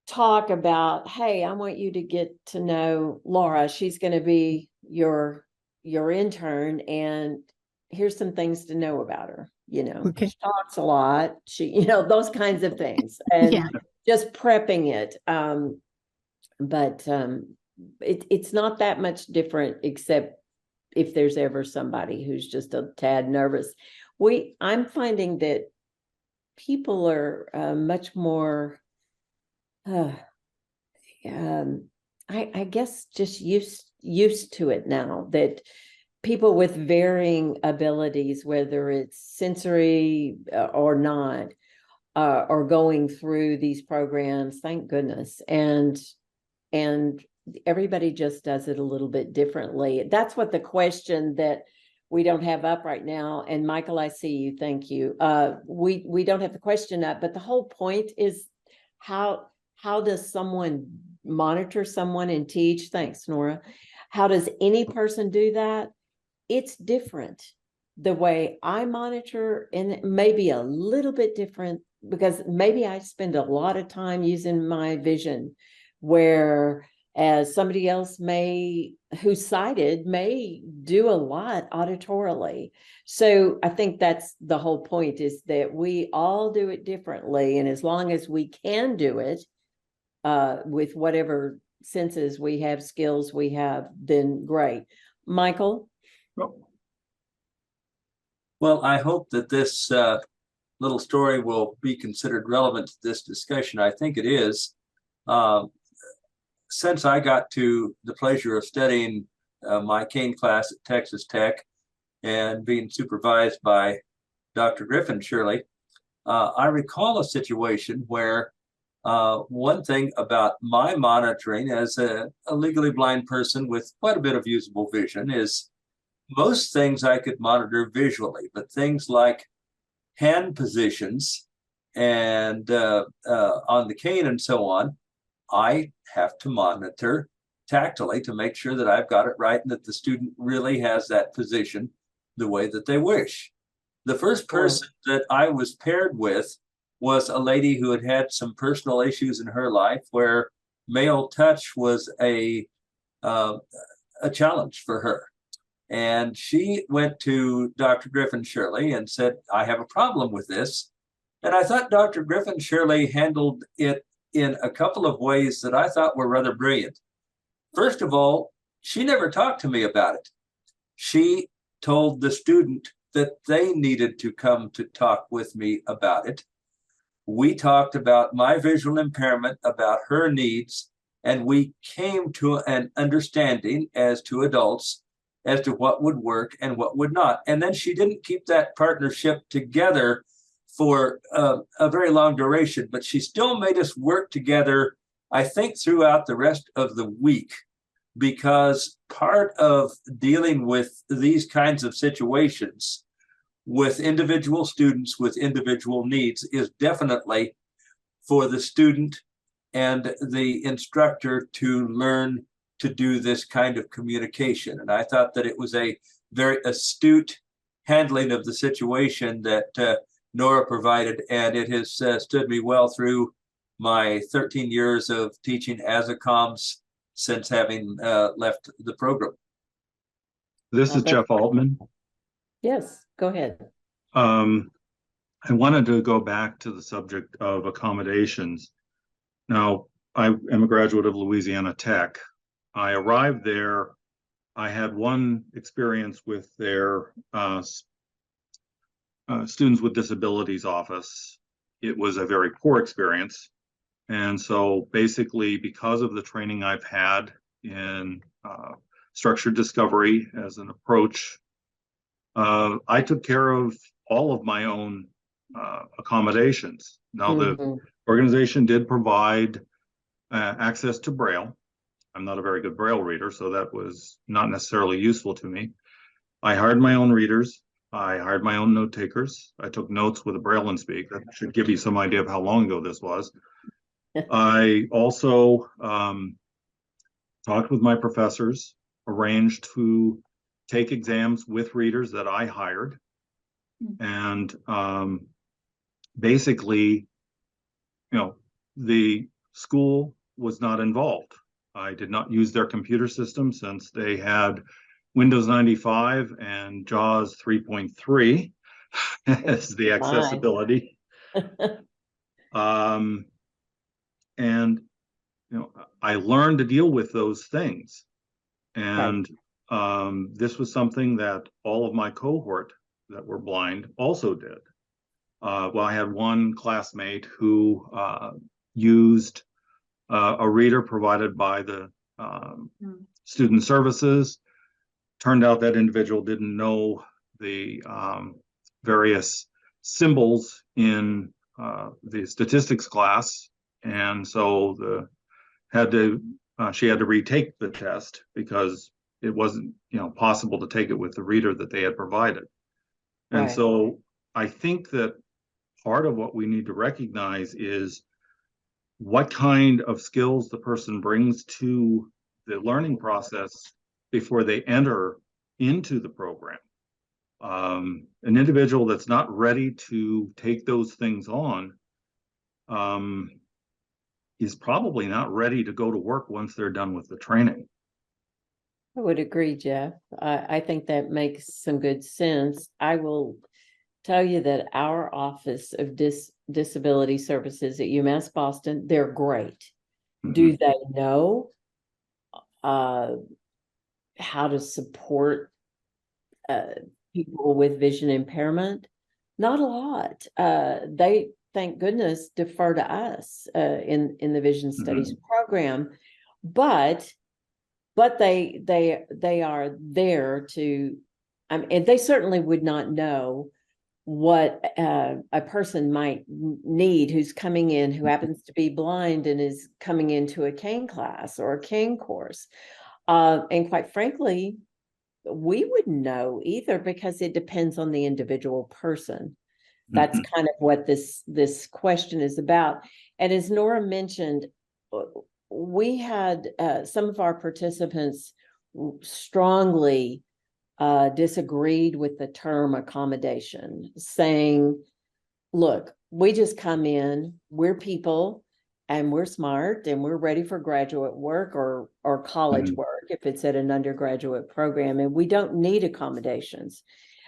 talk about, hey, I want you to get to know Laura. She's going to be your intern, and here's some things to know about her. Okay. She talks a lot. She, those kinds of things, and just prepping it. But it's not that much different, except if there's ever somebody who's just a tad nervous. I'm finding that people are much more, I guess, just used to it now, that people with varying abilities, whether it's sensory or not, are going through these programs, thank goodness. And everybody just does it a little bit differently. That's what the question that we don't have up right now. And Michael, I see you. Thank you. We don't have the question up, but the whole point is how does someone monitor someone and teach? Thanks, Nora. How does any person do that? It's different. The way I monitor, and maybe a little bit different, because maybe I spend a lot of time using my vision, as somebody else who's sighted may do a lot auditorily. So I think that's the whole point, is that we all do it differently. And as long as we can do it with whatever senses we have, skills we have, then great. Michael? Well, I hope that this little story will be considered relevant to this discussion. I think it is. Since I got to the pleasure of studying my Kane class at Texas Tech and being supervised by Dr. Griffin Shirley, I recall a situation where one thing about my monitoring as a legally blind person with quite a bit of usable vision is most things I could monitor visually, but things like hand positions and on the cane and so on, I have to monitor tactily to make sure that I've got it right and that the student really has that position the way that they wish. The first person that I was paired with was a lady who had had some personal issues in her life where male touch was a challenge for her. And she went to Dr. Griffin Shirley and said, I have a problem with this. And I thought Dr. Griffin Shirley handled it in a couple of ways that I thought were rather brilliant. First of all, she never talked to me about it. She told the student that they needed to come to talk with me about it. We talked about my visual impairment, about her needs, and we came to an understanding as two adults as to what would work and what would not. And then she didn't keep that partnership together for a very long duration, but she still made us work together, I think, throughout the rest of the week, because part of dealing with these kinds of situations with individual students with individual needs is definitely for the student and the instructor to learn to do this kind of communication. And I thought that it was a very astute handling of the situation that Nora provided, and it has stood me well through my 13 years of teaching as a comms since having left the program. This is Jeff Altman. Yes, go ahead. I wanted to go back to the subject of accommodations. Now, I am a graduate of Louisiana Tech. I arrived there. I had one experience with their Students with Disabilities office. It was a very poor experience. And so basically, because of the training I've had in structured discovery as an approach, I took care of all of my own accommodations. Now, the organization did provide access to Braille. I'm not a very good Braille reader, so that was not necessarily useful to me. I hired my own readers. I hired my own note takers. I took notes with a Braille and Speak. That should give you some idea of how long ago this was. I also talked with my professors, arranged to take exams with readers that I hired. And basically, the school was not involved. I did not use their computer system since they had Windows 95 and JAWS 3.3 as the accessibility. And I learned to deal with those things. And this was something that all of my cohort that were blind also did. Well, I had one classmate who used a reader provided by the student services. Turned out that individual didn't know the various symbols in the statistics class, and so she had to retake the test because it wasn't possible to take it with the reader that they had provided. And so I think that part of what we need to recognize is what kind of skills the person brings to the learning process before they enter into the program. An individual that's not ready to take those things on is probably not ready to go to work once they're done with the training. I would agree, Jeff. I think that makes some good sense. I will tell you that our Office of Disability Services at UMass Boston, they're great. Do they know how to support people with vision impairment? Not a lot. They, thank goodness, defer to us in the Vision Studies program, but they are there to, and they certainly would not know what a person might need who's coming in, who happens to be blind and is coming into a cane class or a cane course. And quite frankly, we wouldn't know either, because it depends on the individual person. That's kind of what this question is about. And as Nora mentioned, we had some of our participants strongly disagreed with the term accommodation, saying, look, we just come in, we're people, and we're smart, and we're ready for graduate work or college work if it's at an undergraduate program, and we don't need accommodations.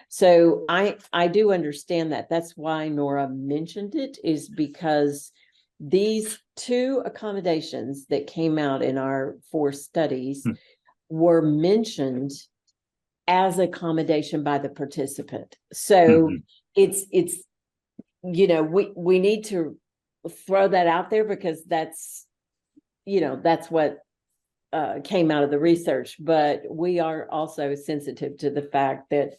So I do understand that. That's why Nora mentioned it, is because these 2 accommodations that came out in our 4 studies were mentioned as accommodation by the participant. So it's you know, we need to throw that out there, because that's, you know, that's what came out of the research. But we are also sensitive to the fact that,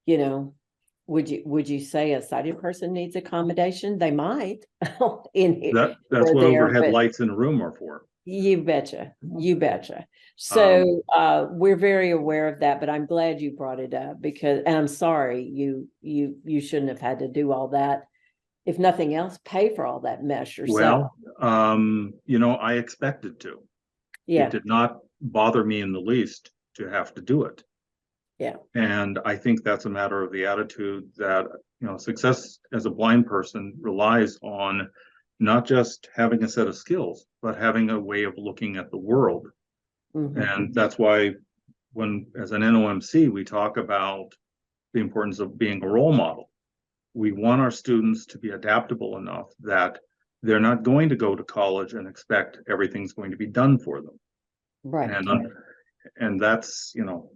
you know, would you say a sighted person needs accommodation? They might. That's what overhead lights in a room are for. You betcha. You betcha. So we're very aware of that, but I'm glad you brought it up, because, and I'm sorry you shouldn't have had to do all that. If nothing else, pay for all that mess yourself. Well, you know, I expected to. Yeah. It did not bother me in the least to have to do it. Yeah. And I think that's a matter of the attitude that, you know, success as a blind person relies on not just having a set of skills, but having a way of looking at the world. And that's why when, as an NOMC, we talk about the importance of being a role model. We want our students to be adaptable enough that they're not going to go to college and expect everything's going to be done for them. Right. And that's, you know,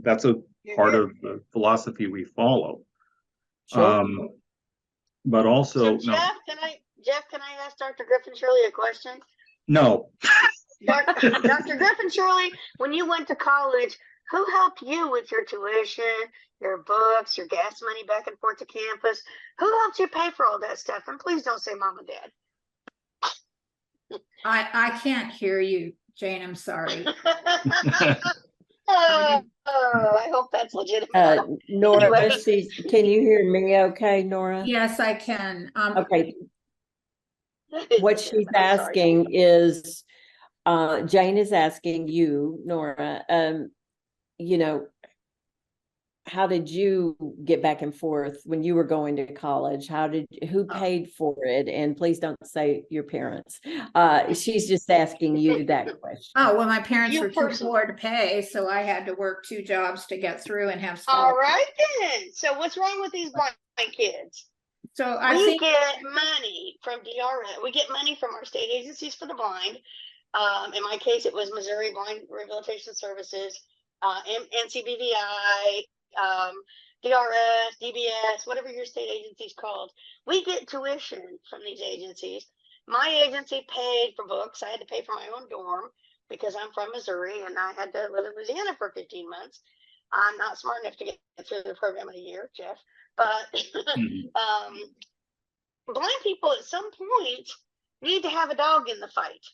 that's a part of the philosophy we follow. Sure. But also, so Jeff, can I ask Dr. Griffin Shirley a question? No. Dr. Griffin Shirley, when you went to college, who helped you with your tuition, your books, your gas money back and forth to campus? Who helped you pay for all that stuff? And please don't say mom and dad. I can't hear you, Jane. I'm sorry. I hope that's legitimate. Nora, can you hear me okay, Nora? Yes, I can. Okay. What she's asking is, Jane is asking you, Nora, you know, how did you get back and forth when you were going to college? Who paid for it? And please don't say your parents. She's just asking you that question. Oh, well, my parents were too poor to pay, so I had to work 2 jobs to get through and have school. All right then. So what's wrong with these blind kids? So we get money from DRS. We get money from our state agencies for the blind. In my case, it was Missouri Blind Rehabilitation Services, NCBVI, DRS, DBS, whatever your state agency's called. We get tuition from these agencies. My agency paid for books. I had to pay for my own dorm because I'm from Missouri and I had to live in Louisiana for 15 months. I'm not smart enough to get through the program in a year, Jeff. But blind people at some point need to have a dog in the fight.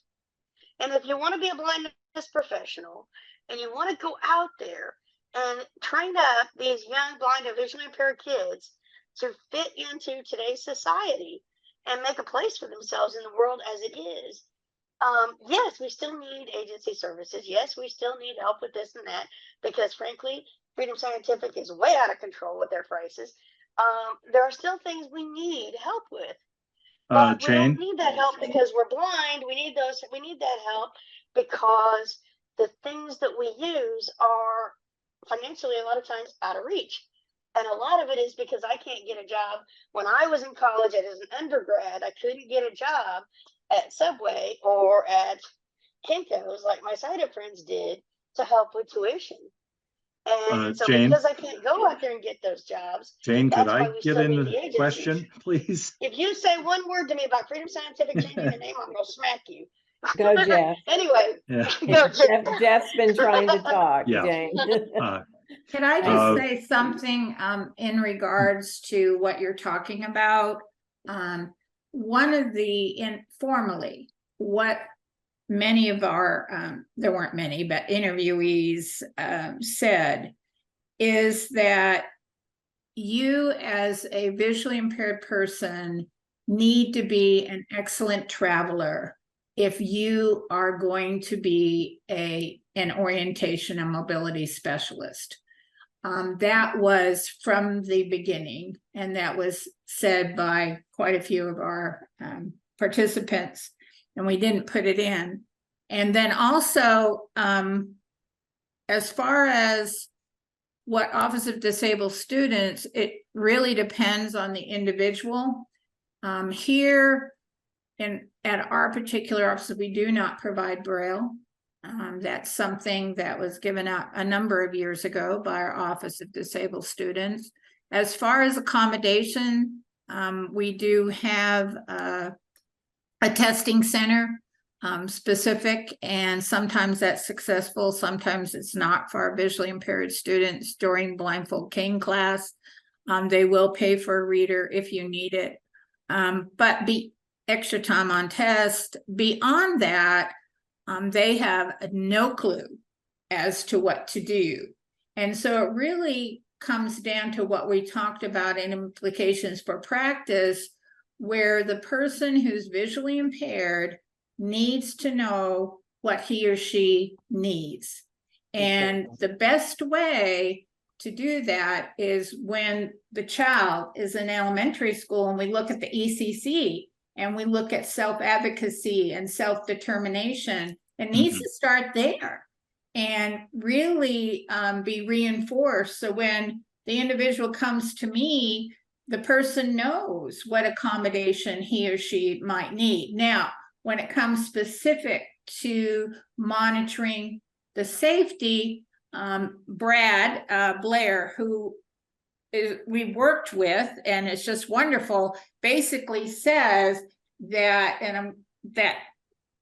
And if you want to be a blindness professional and you want to go out there and train up these young blind and visually impaired kids to fit into today's society and make a place for themselves in the world as it is, yes, we still need agency services. Yes, we still need help with this and that, because frankly, Freedom Scientific is way out of control with their prices. There are still things we need help with. But we Jane? don't need that help because we're blind. We need that help because the things that we use are financially a lot of times out of reach. And a lot of it is because I can't get a job. When I was in college as an undergrad, I couldn't get a job at Subway or at Kinko's like my sighted friends did to help with tuition. And so Jane, because I can't go out there and get those jobs, Jane, could that's why I we get still in need the the agencies. question, please? If you say one word to me about Freedom Scientific changing the name, I'm gonna smack you. Go, Jeff. Anyway, Yeah. go, Jeff. Jeff's been trying to talk, Yeah. Jane. Can I just say something in regards to what you're talking about? One of the informally, what many of our, there weren't many, but interviewees said is that you as a visually impaired person need to be an excellent traveler if you are going to be an orientation and mobility specialist. That was from the beginning, and that was said by quite a few of our participants, and we didn't put it in. And then also, as far as what Office of Disabled Students, it really depends on the individual. Here at our particular office, we do not provide Braille. That's something that was given out a number of years ago by our Office of Disabled Students. As far as accommodation, we do have a testing center specific, and sometimes that's successful, sometimes it's not for our visually impaired students during blindfold cane class. They will pay for a reader if you need it, but be extra time on test. Beyond that, they have no clue as to what to do. And so it really comes down to what we talked about in implications for practice, where the person who's visually impaired needs to know what he or she needs. And the best way to do that is when the child is in elementary school and we look at the ECC and we look at self-advocacy and self-determination. It needs to start there and really be reinforced. So when the individual comes to me, the person knows what accommodation he or she might need. Now, when it comes specific to monitoring the safety, Brad Blair, who we worked with, and it's just wonderful, basically says that, that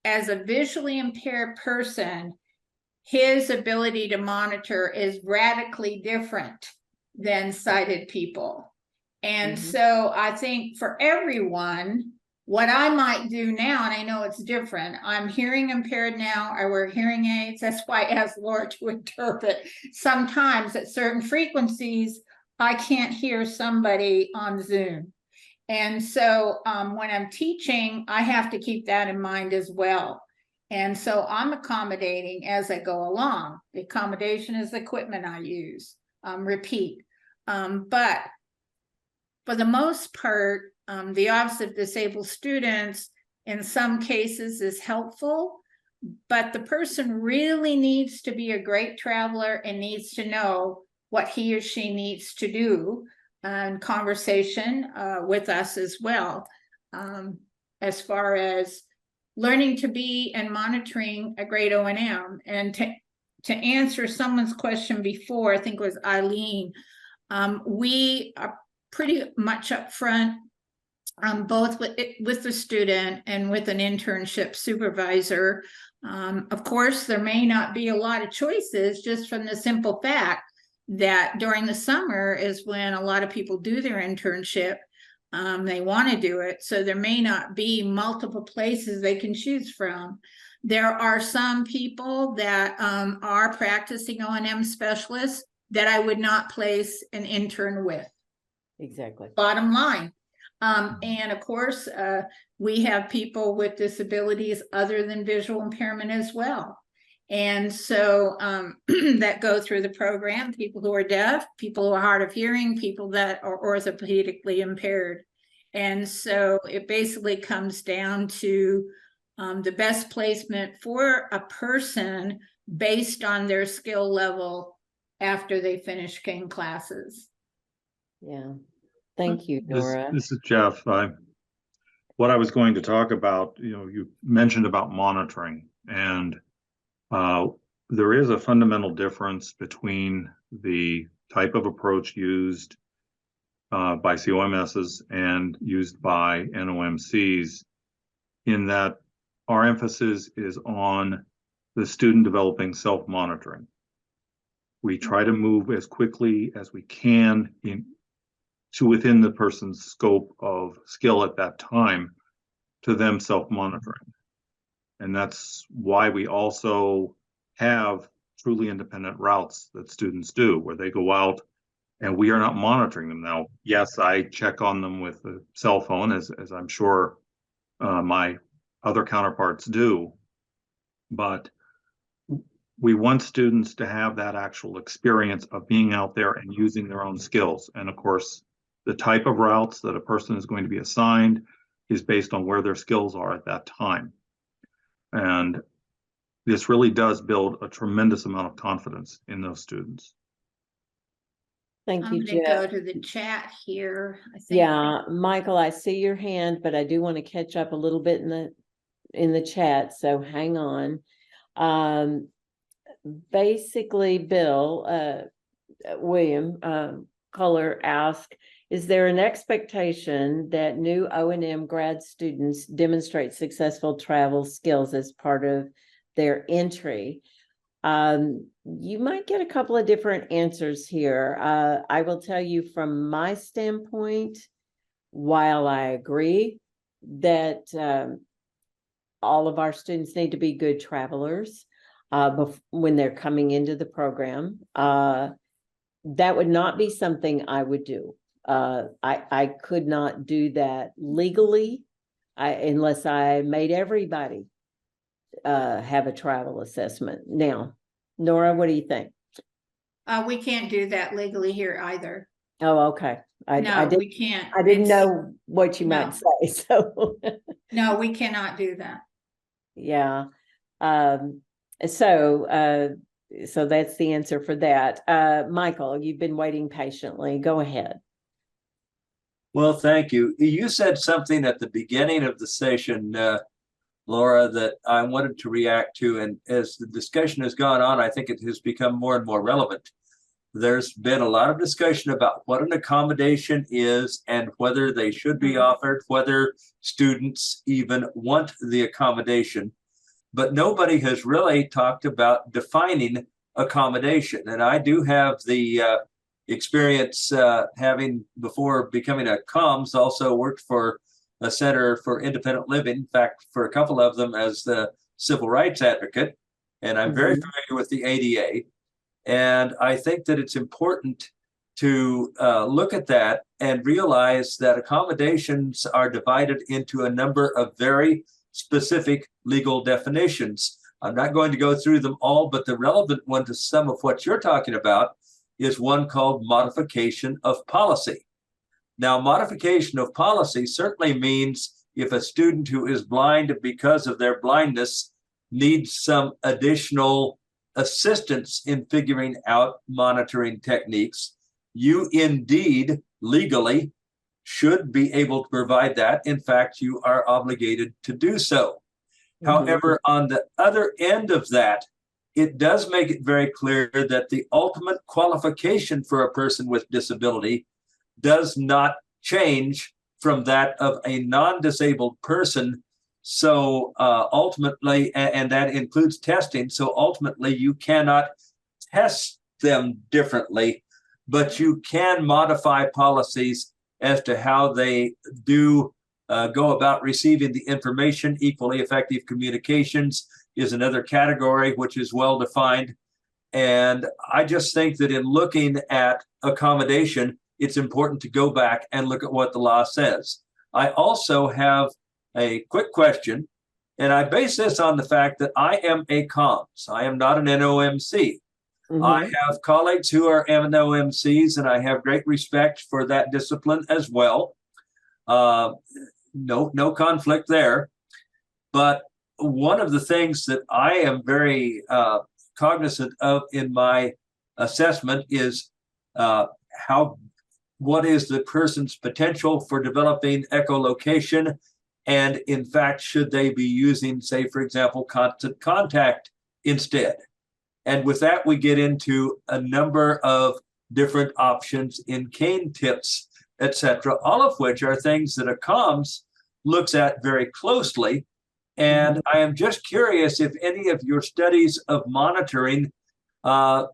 as a visually impaired person, his ability to monitor is radically different than sighted people. And so I think for everyone, what I might do now, and I know it's different, I'm hearing impaired now, I wear hearing aids. That's why I asked Laura to interpret. Sometimes at certain frequencies, I can't hear somebody on Zoom. And so when I'm teaching, I have to keep that in mind as well. And so I'm accommodating as I go along. The accommodation is the equipment I use, repeat. But for the most part, the Office of Disabled Students in some cases is helpful, but the person really needs to be a great traveler and needs to know what he or she needs to do in conversation with us as well, as far as learning to be and monitoring a great O&M. And to answer someone's question before, I think it was Eileen, we are pretty much upfront, both with the student and with an internship supervisor. Of course, there may not be a lot of choices, just from the simple fact that during the summer is when a lot of people do their internship. They want to do it, so there may not be multiple places they can choose from. There are some people that are practicing O&M specialists that I would not place an intern with. Exactly. Bottom line. And of course, we have people with disabilities other than visual impairment as well. And so that go through the program, people who are deaf, people who are hard of hearing, people that are orthopedically impaired. And so it basically comes down to the best placement for a person based on their skill level after they finish King classes. Yeah. Thank you, Nora. This is Jeff. What I was going to talk about, you mentioned about monitoring, and there is a fundamental difference between the type of approach used by COMSs and used by NOMCs, in that our emphasis is on the student developing self-monitoring. We try to move as quickly as we can to within the person's scope of skill at that time to them self-monitoring. And that's why we also have truly independent routes that students do, where they go out and we are not monitoring them. Now, yes, I check on them with a cell phone, as I'm sure my other counterparts do, but we want students to have that actual experience of being out there and using their own skills. And of course, the type of routes that a person is going to be assigned is based on where their skills are at that time. And this really does build a tremendous amount of confidence in those students. Thank you, I'm going to Jeff. go to the chat here. I think. Yeah, Michael, I see your hand, but I do want to catch up a little bit in the chat, so hang on. Basically, Bill, William Kohler asked, is there an expectation that new O&M grad students demonstrate successful travel skills as part of their entry? You might get a couple of different answers here. I will tell you from my standpoint, while I agree that all of our students need to be good travelers when they're coming into the program, that would not be something I would do. I could not do that legally unless I made everybody have a travel assessment. Now, Nora, what do you think? We can't do that legally here either. Oh, okay. We can't. I didn't know what you might say, so. No, we cannot do that. Yeah. So that's the answer for that. Michael, you've been waiting patiently. Go ahead. Well, thank you. You said something at the beginning of the session, Laura, that I wanted to react to. And as the discussion has gone on, I think it has become more and more relevant. There's been a lot of discussion about what an accommodation is and whether they should be offered, whether students even want the accommodation. But nobody has really talked about defining accommodation. And I do have the experience having, before becoming a COMS, also worked for a Center for Independent Living, in fact, for a couple of them as the civil rights advocate. And I'm very familiar with the ADA. And I think that it's important to look at that and realize that accommodations are divided into a number of very specific legal definitions. I'm not going to go through them all, but the relevant one to some of what you're talking about is one called modification of policy. Now, modification of policy certainly means if a student who is blind because of their blindness needs some additional assistance in figuring out monitoring techniques, you indeed legally should be able to provide that. In fact, you are obligated to do so. However, on the other end of that, it does make it very clear that the ultimate qualification for a person with disability does not change from that of a non-disabled person. So ultimately, and that includes testing, so ultimately you cannot test them differently, but you can modify policies as to how they do go about receiving the information. Equally effective communications is another category which is well defined. And I just think that in looking at accommodation, it's important to go back and look at what the law says. I also have a quick question, and I base this on the fact that I am a COMS. I am not an NOMC. I have colleagues who are NOMCs, and I have great respect for that discipline as well. No conflict there. But one of the things that I am very cognizant of in my assessment is what is the person's potential for developing echolocation, and in fact, should they be using, say, for example, constant contact instead? And with that, we get into a number of different options in cane tips, etc., all of which are things that a COMS looks at very closely. And I am just curious if any of your studies of monitoring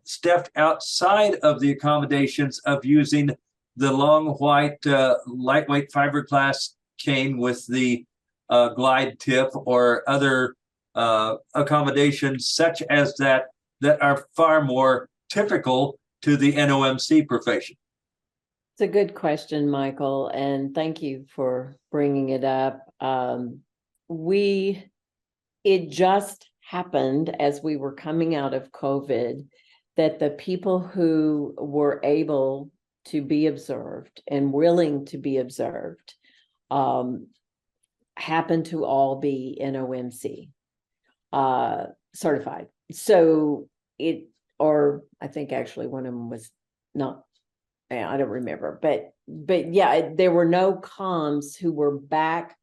stepped outside of the accommodations of using the long white lightweight fiberglass cane with the glide tip or other accommodations such as that are far more typical to the NOMC profession. It's a good question, Michael, and thank you for bringing it up. It just happened as we were coming out of COVID that the people who were able to be observed and willing to be observed happened to all be NOMC certified. So I think actually one of them was not, I don't remember, but yeah, there were no COMs who were back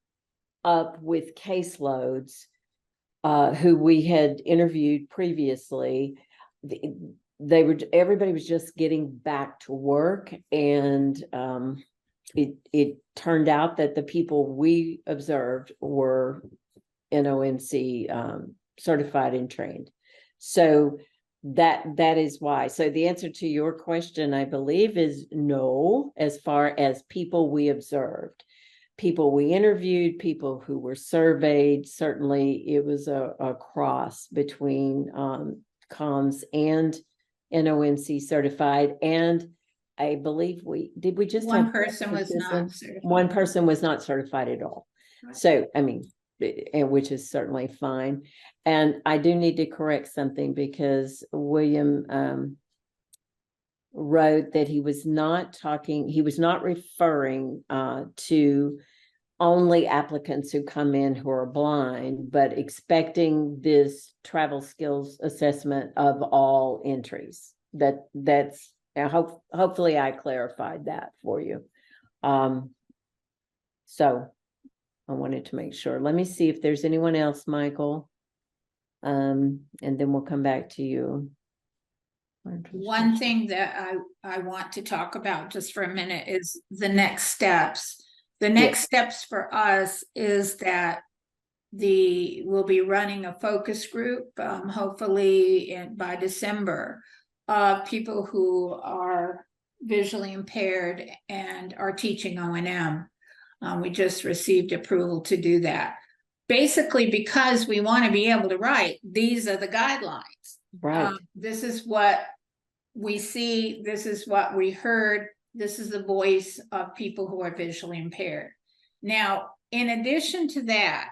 up with caseloads who we had interviewed previously. Everybody was just getting back to work, and it turned out that the people we observed were NOMC certified and trained. So that is why. So the answer to your question, I believe, is no, as far as people we observed. People we interviewed, people who were surveyed, certainly it was a cross between COMS and NOMC certified. And I believe we just one person was not certified. One person was not certified at all. Right. So, I mean, and which is certainly fine. And I do need to correct something, because William wrote that he was not referring to only applicants who come in who are blind, but expecting this travel skills assessment of all entries. That's hopefully I clarified that for you. So I wanted to make sure. Let me see if there's anyone else, Michael. And then we'll come back to you. One thing that I want to talk about just for a minute is the next steps. The next steps for us is that we'll be running a focus group, hopefully by December, of people who are visually impaired and are teaching O&M. We just received approval to do that. Basically, because we want to be able to write, these are the guidelines. Right. This is what we see. This is what we heard. This is the voice of people who are visually impaired. Now, in addition to that,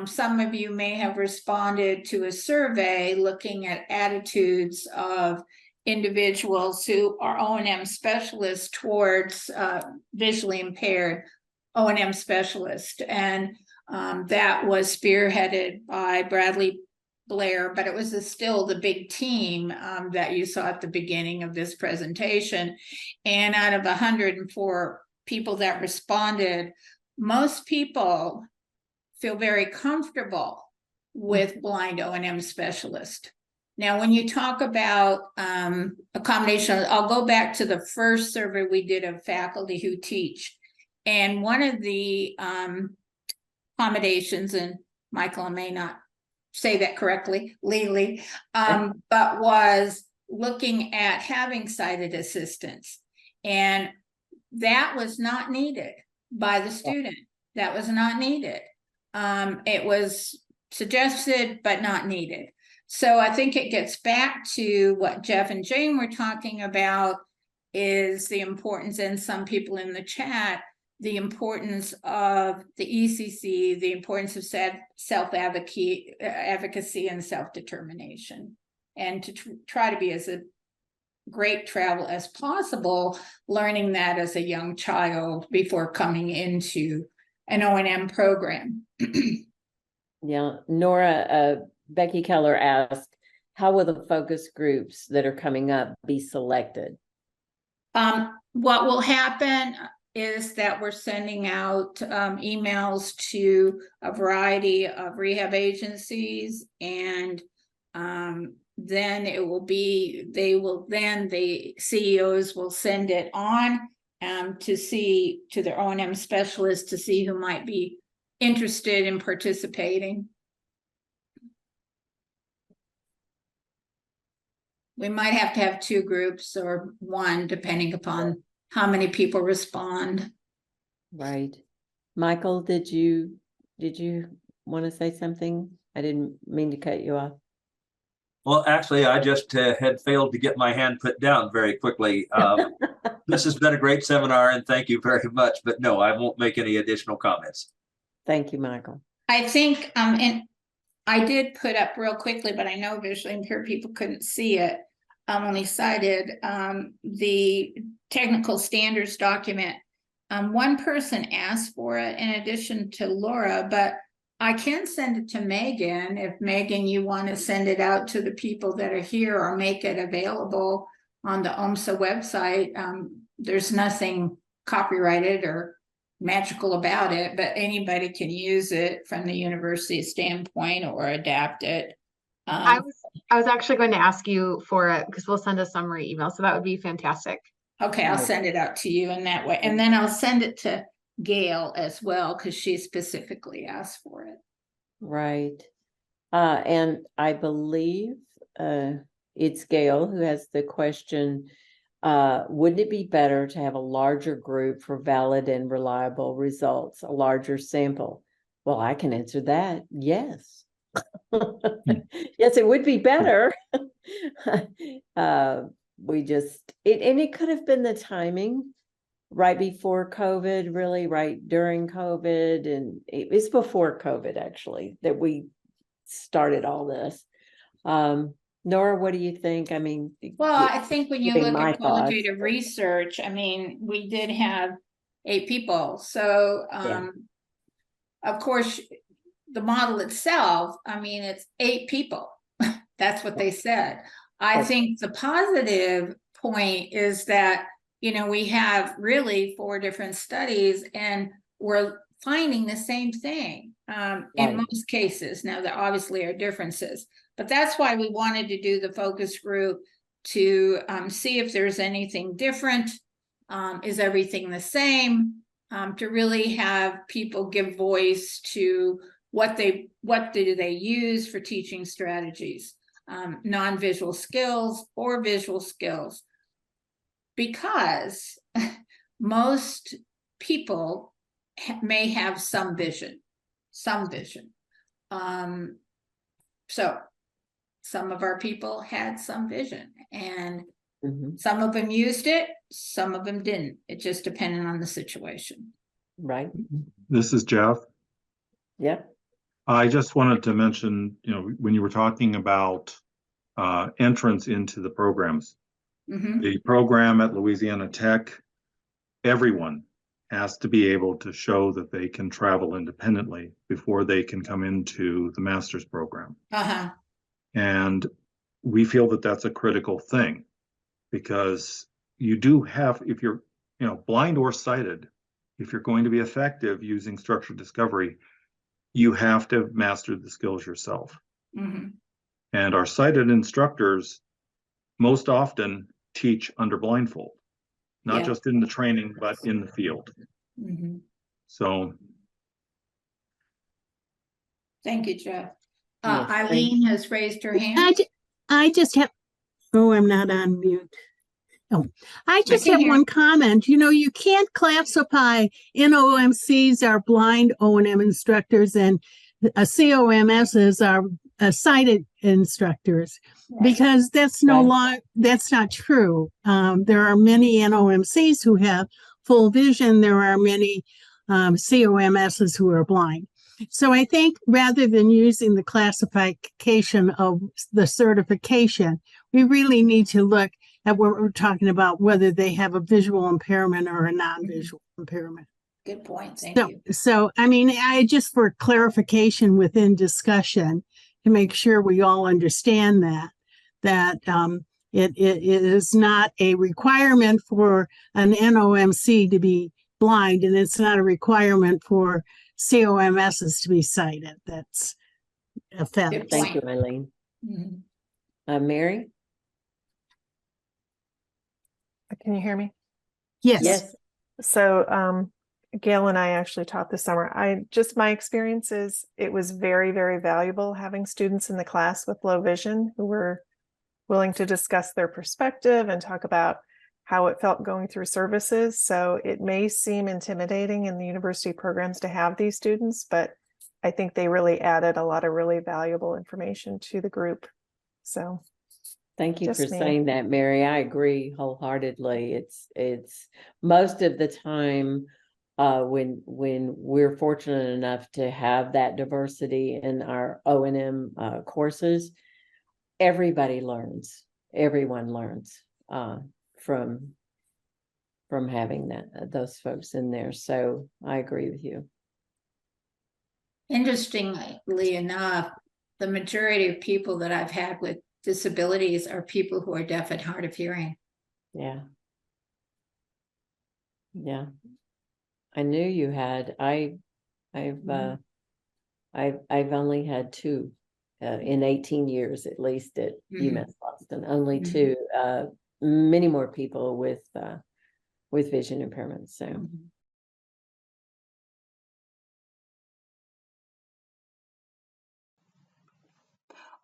some of you may have responded to a survey looking at attitudes of individuals who are O&M specialists towards visually impaired O&M specialists. And that was spearheaded by Bradley Blair, but it was still the big team that you saw at the beginning of this presentation. And out of 104 people that responded, most people feel very comfortable with blind O&M specialists. Now, when you talk about accommodation, I'll go back to the first survey we did of faculty who teach. And one of the accommodations, and Michael, I may not say that correctly legally, but was looking at having sighted assistants. And that was not needed by the student. That was not needed. It was suggested, but not needed. So I think it gets back to what Jeff and Jane were talking about, is the importance, and some people in the chat, the importance of the ECC, the importance of self-advocacy and self-determination, and to try to be as great travel as possible, learning that as a young child before coming into an O&M program. Yeah, Nora, Becky Keller asked, how will the focus groups that are coming up be selected? What will happen is that we're sending out emails to a variety of rehab agencies, and then it will be, the CEOs will send it on to their O&M specialists to see who might be interested in participating. We might have to have 2 groups or 1, depending upon how many people respond. Right. Michael, did you want to say something? I didn't mean to cut you off. Well, actually, I just had failed to get my hand put down very quickly. This has been a great seminar, and thank you very much. But no, I won't make any additional comments. Thank you, Michael. I think, and I did put up real quickly, but I know visually impaired people couldn't see it. Only cited the technical standards document. One person asked for it in addition to Laura, but I can send it to Megan. If Megan, you want to send it out to the people that are here or make it available on the OMSA website. There's nothing copyrighted or magical about it, but anybody can use it from the university standpoint or adapt it. I was actually going to ask you for it because we'll send a summary email, so that would be fantastic. Okay, I'll send it out to you in that way, and then I'll send it to Gail as well because she specifically asked for it. Right. And I believe it's Gail who has the question. Wouldn't it be better to have a larger group for valid and reliable results, a larger sample? Well, I can answer that. Yes. Yes, it would be better. It could have been the timing right before COVID, really right during COVID. And it's before COVID, actually, that we started all this. Nora, what do you think? I mean, well, I think when you look at qualitative research, I mean, we did have 8 people. So, of course, the model itself, I mean, it's 8 people. That's what they said. I think the positive point is that, we have really 4 different studies and we're finding the same thing in most cases. Now, there obviously are differences, but that's why we wanted to do the focus group to see if there's anything different. Is everything the same? To really have people give voice to what do they use for teaching strategies, non-visual skills or visual skills, because most people may have some vision. So some of our people had some vision, and some of them used it, some of them didn't. It just depended on the situation. Right. This is Jeff. Yeah. I just wanted to mention, when you were talking about entrance into the programs, the program at Louisiana Tech, everyone has to be able to show that they can travel independently before they can come into the master's program. And we feel that that's a critical thing, because you do have, if you're, blind or sighted, if you're going to be effective using structured discovery, you have to master the skills yourself. And our sighted instructors most often teach under blindfold, not just in the training, but in the field. So. Thank you, Jeff. Eileen has raised her hand. I just have, I'm not on mute. Oh, I just have one comment. You can't classify NOMCs are blind O&M instructors and COMSs are sighted instructors, because that's that's not true. There are many NOMCs who have full vision. There are many COMSs who are blind. So I think rather than using the classification of the certification, we really need to look And we're talking about whether they have a visual impairment or a non-visual impairment. Good point. Thank you. So, I mean, I just for clarification within discussion to make sure we all understand that it is not a requirement for an NOMC to be blind, and it's not a requirement for COMSs to be sighted. That's a fact. Thank you, Eileen. Mm-hmm. Mary? Can you hear me? Yes. So Gail and I actually taught this summer. My experience is it was very, very valuable having students in the class with low vision who were willing to discuss their perspective and talk about how it felt going through services. So it may seem intimidating in the university programs to have these students, but I think they really added a lot of really valuable information to the group. So thank you for saying that, Mary. I agree wholeheartedly. It's most of the time when we're fortunate enough to have that diversity in our O&M courses, everybody learns. Everyone learns from having those folks in there. So I agree with you. Interestingly enough, the majority of people that I've had with disabilities are people who are deaf and hard of hearing. Yeah. Yeah. I knew you had. I've only had two in 18 years, at least at UMass Boston. Only two. Many more people with vision impairments. So.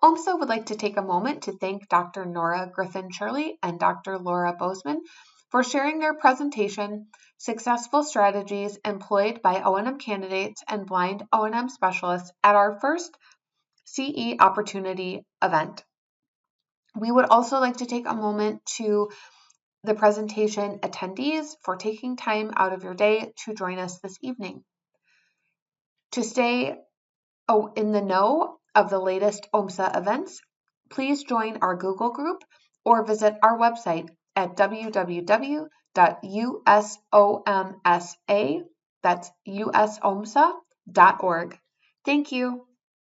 OMSA would like to take a moment to thank Dr. Nora Griffin-Shirley and Dr. Laura Bozeman for sharing their presentation, Successful Strategies Employed by O&M Candidates and Blind O&M Specialists at our first CE Opportunity event. We would also like to take a moment to the presentation attendees for taking time out of your day to join us this evening. To stay in the know of the latest OMSA events, please join our Google group or visit our website at www.usomsa.org. Thank you.